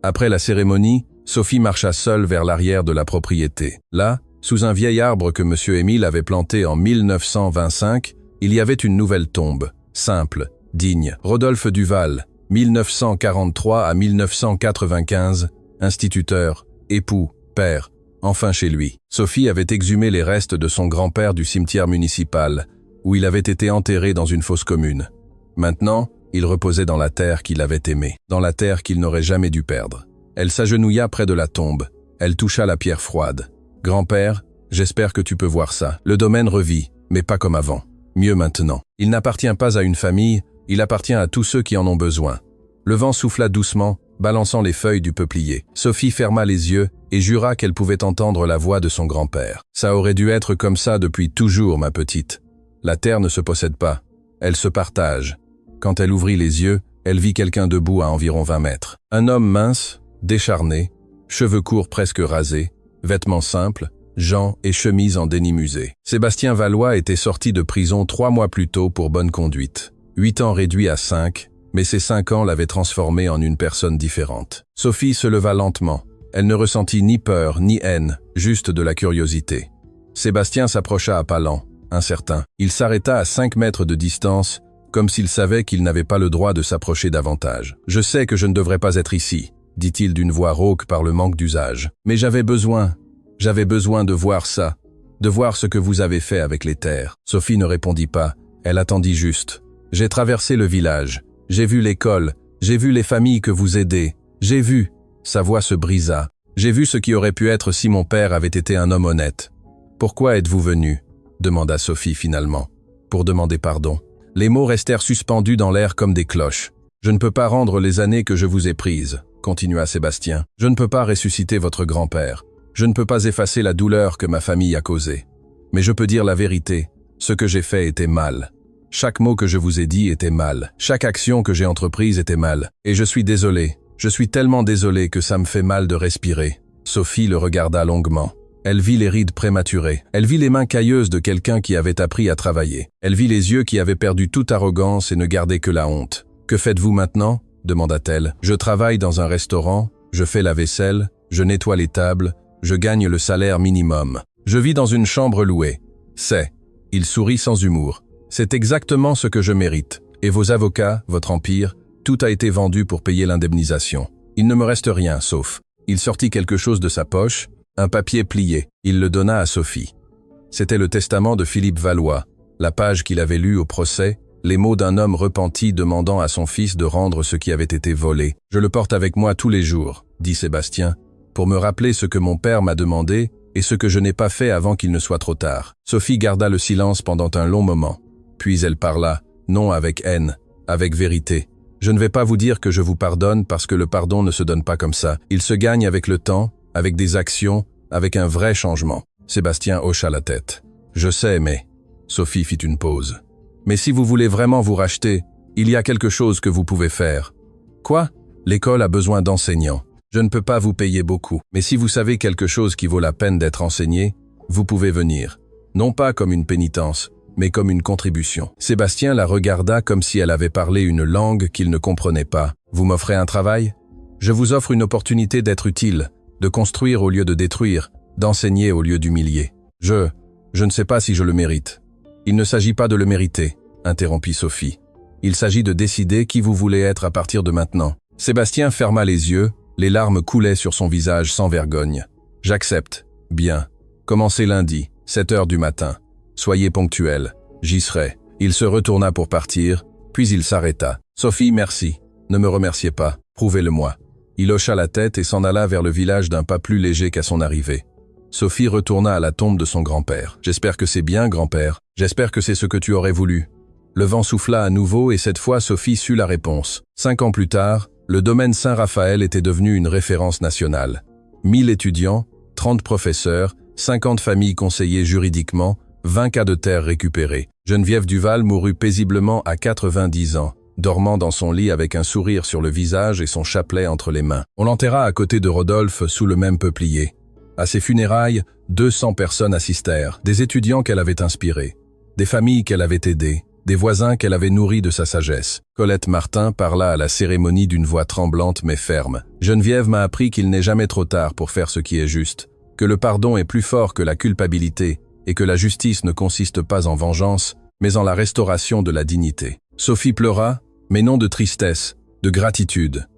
Après la cérémonie, Sophie marcha seule vers l'arrière de la propriété. Là, sous un vieil arbre que M. Émile avait planté en 1925, il y avait une nouvelle tombe, simple, digne. Rodolphe Duval, 1943 à 1995, instituteur, époux, père, enfin chez lui. Sophie avait exhumé les restes de son grand-père du cimetière municipal, où il avait été enterré dans une fosse commune. Maintenant, il reposait dans la terre qu'il avait aimée, dans la terre qu'il n'aurait jamais dû perdre. Elle s'agenouilla près de la tombe. Elle toucha la pierre froide. « Grand-père, j'espère que tu peux voir ça. Le domaine revit, mais pas comme avant. Mieux maintenant. Il n'appartient pas à une famille, il appartient à tous ceux qui en ont besoin. » Le vent souffla doucement, balançant les feuilles du peuplier. Sophie ferma les yeux et jura qu'elle pouvait entendre la voix de son grand-père. « Ça aurait dû être comme ça depuis toujours, ma petite. La terre ne se possède pas, elle se partage. » Quand elle ouvrit les yeux, elle vit quelqu'un debout à environ 20 mètres. Un homme mince, décharné, cheveux courts presque rasés, vêtements simples, gants et chemise en déni musé. Sébastien Valois était sorti de prison 3 mois plus tôt pour bonne conduite. 8 ans réduits à 5, mais ces 5 ans l'avaient transformé en une personne différente. Sophie se leva lentement. Elle ne ressentit ni peur ni haine, juste de la curiosité. Sébastien s'approcha à pas lents, incertain. Il s'arrêta à 5 mètres de distance, comme s'il savait qu'il n'avait pas le droit de s'approcher davantage. « Je sais que je ne devrais pas être ici », dit-il d'une voix rauque par le manque d'usage. « Mais j'avais besoin de voir ça, de voir ce que vous avez fait avec les terres. » Sophie ne répondit pas, elle attendit juste. « J'ai traversé le village, j'ai vu l'école, j'ai vu les familles que vous aidez, j'ai vu… » Sa voix se brisa. « J'ai vu ce qui aurait pu être si mon père avait été un homme honnête. »« Pourquoi êtes-vous venu ?» demanda Sophie finalement. « Pour demander pardon. » Les mots restèrent suspendus dans l'air comme des cloches. « Je ne peux pas rendre les années que je vous ai prises, » continua Sébastien. « Je ne peux pas ressusciter votre grand-père. Je ne peux pas effacer la douleur que ma famille a causée. Mais je peux dire la vérité, ce que j'ai fait était mal. Chaque mot que je vous ai dit était mal. Chaque action que j'ai entreprise était mal. Et je suis désolé. Je suis tellement désolé que ça me fait mal de respirer. » Sophie le regarda longuement. Elle vit les rides prématurées. Elle vit les mains cailleuses de quelqu'un qui avait appris à travailler. Elle vit les yeux qui avaient perdu toute arrogance et ne gardaient que la honte. « Que faites-vous maintenant ?» demanda-t-elle. « Je travaille dans un restaurant, je fais la vaisselle, je nettoie les tables, je gagne le salaire minimum. Je vis dans une chambre louée. C'est… » Il sourit sans humour. « C'est exactement ce que je mérite. Et vos avocats, votre empire, tout a été vendu pour payer l'indemnisation. Il ne me reste rien, sauf… » Il sortit quelque chose de sa poche, un papier plié. Il le donna à Sophie. C'était le testament de Philippe Valois, la page qu'il avait lue au procès, les mots d'un homme repenti demandant à son fils de rendre ce qui avait été volé. « Je le porte avec moi tous les jours, » dit Sébastien, « pour me rappeler ce que mon père m'a demandé et ce que je n'ai pas fait avant qu'il ne soit trop tard. » Sophie garda le silence pendant un long moment. Puis elle parla. non avec haine, avec vérité. Je ne vais pas vous dire que je vous pardonne parce que le pardon ne se donne pas comme ça. Il se gagne avec le temps, avec des actions, avec un vrai changement. Sébastien hocha la tête. Je sais, mais... Sophie fit une pause. Mais si vous voulez vraiment vous racheter, il y a quelque chose que vous pouvez faire. Quoi? L'école a besoin d'enseignants. Je ne peux pas vous payer beaucoup. Mais si vous savez quelque chose qui vaut la peine d'être enseigné, vous pouvez venir. Non pas comme une pénitence, mais comme une contribution. Sébastien la regarda comme si elle avait parlé une langue qu'il ne comprenait pas. Vous m'offrez un travail? Je vous offre une opportunité d'être utile, de construire au lieu de détruire, d'enseigner au lieu d'humilier. Je ne sais pas si je le mérite. Il ne s'agit pas de le mériter, interrompit Sophie. Il s'agit de décider qui vous voulez être à partir de maintenant. Sébastien ferma les yeux, les larmes coulaient sur son visage sans vergogne. J'accepte. Bien. Commencez lundi, 7 heures du matin. Soyez ponctuel. J'y serai. Il se retourna pour partir, puis il s'arrêta. Sophie, merci. Ne me remerciez pas. Prouvez-le-moi. Il hocha la tête et s'en alla vers le village d'un pas plus léger qu'à son arrivée. Sophie retourna à la tombe de son grand-père. J'espère que c'est bien, grand-père. J'espère que c'est ce que tu aurais voulu. Le vent souffla à nouveau et cette fois Sophie sut la réponse. 5 ans plus tard, le domaine Saint-Raphaël était devenu une référence nationale. 1000 étudiants, 30 professeurs, 50 familles conseillées juridiquement, 20 cas de terre récupérés. Geneviève Duval mourut paisiblement à 90 ans, dormant dans son lit avec un sourire sur le visage et son chapelet entre les mains. On l'enterra à côté de Rodolphe sous le même peuplier. À ses funérailles, 200 personnes assistèrent, des étudiants qu'elle avait inspirés, des familles qu'elle avait aidées, des voisins qu'elle avait nourris de sa sagesse. Colette Martin parla à la cérémonie d'une voix tremblante mais ferme. Geneviève m'a appris qu'il n'est jamais trop tard pour faire ce qui est juste, que le pardon est plus fort que la culpabilité et que la justice ne consiste pas en vengeance, mais en la restauration de la dignité. Sophie pleura, mais non de tristesse, de gratitude,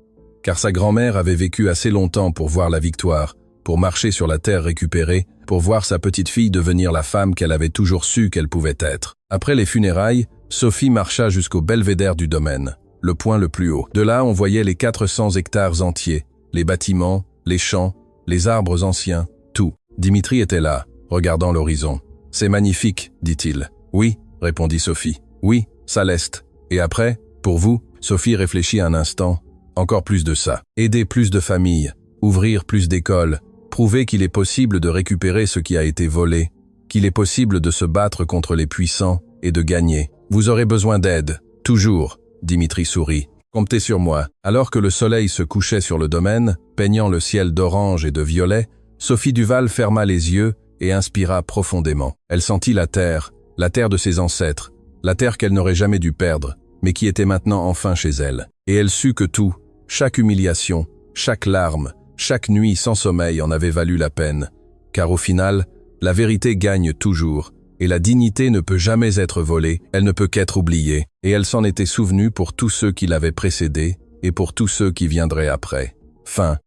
car sa grand-mère avait vécu assez longtemps pour voir la victoire, pour marcher sur la terre récupérée, pour voir sa petite-fille devenir la femme qu'elle avait toujours su qu'elle pouvait être. Après les funérailles, Sophie marcha jusqu'au belvédère du domaine, le point le plus haut. De là, on voyait les 400 hectares entiers, les bâtiments, les champs, les arbres anciens, tout. Dimitri était là, regardant l'horizon. « C'est magnifique, dit-il. »« Oui, répondit Sophie. »« Oui, ça l'est. Et après, pour vous ?» Sophie réfléchit un instant. « Encore plus de ça. Aider plus de familles, ouvrir plus d'écoles, prouver qu'il est possible de récupérer ce qui a été volé, qu'il est possible de se battre contre les puissants et de gagner. Vous aurez besoin d'aide, toujours, Dimitri sourit. Comptez sur moi. » Alors que le soleil se couchait sur le domaine, peignant le ciel d'orange et de violet, Sophie Duval ferma les yeux et inspira profondément. Elle sentit la terre de ses ancêtres, la terre qu'elle n'aurait jamais dû perdre, mais qui était maintenant enfin chez elle. Et elle sut que tout, chaque humiliation, chaque larme, chaque nuit sans sommeil en avait valu la peine, car au final, la vérité gagne toujours, et la dignité ne peut jamais être volée, elle ne peut qu'être oubliée, et elle s'en était souvenue pour tous ceux qui l'avaient précédée et pour tous ceux qui viendraient après. Fin.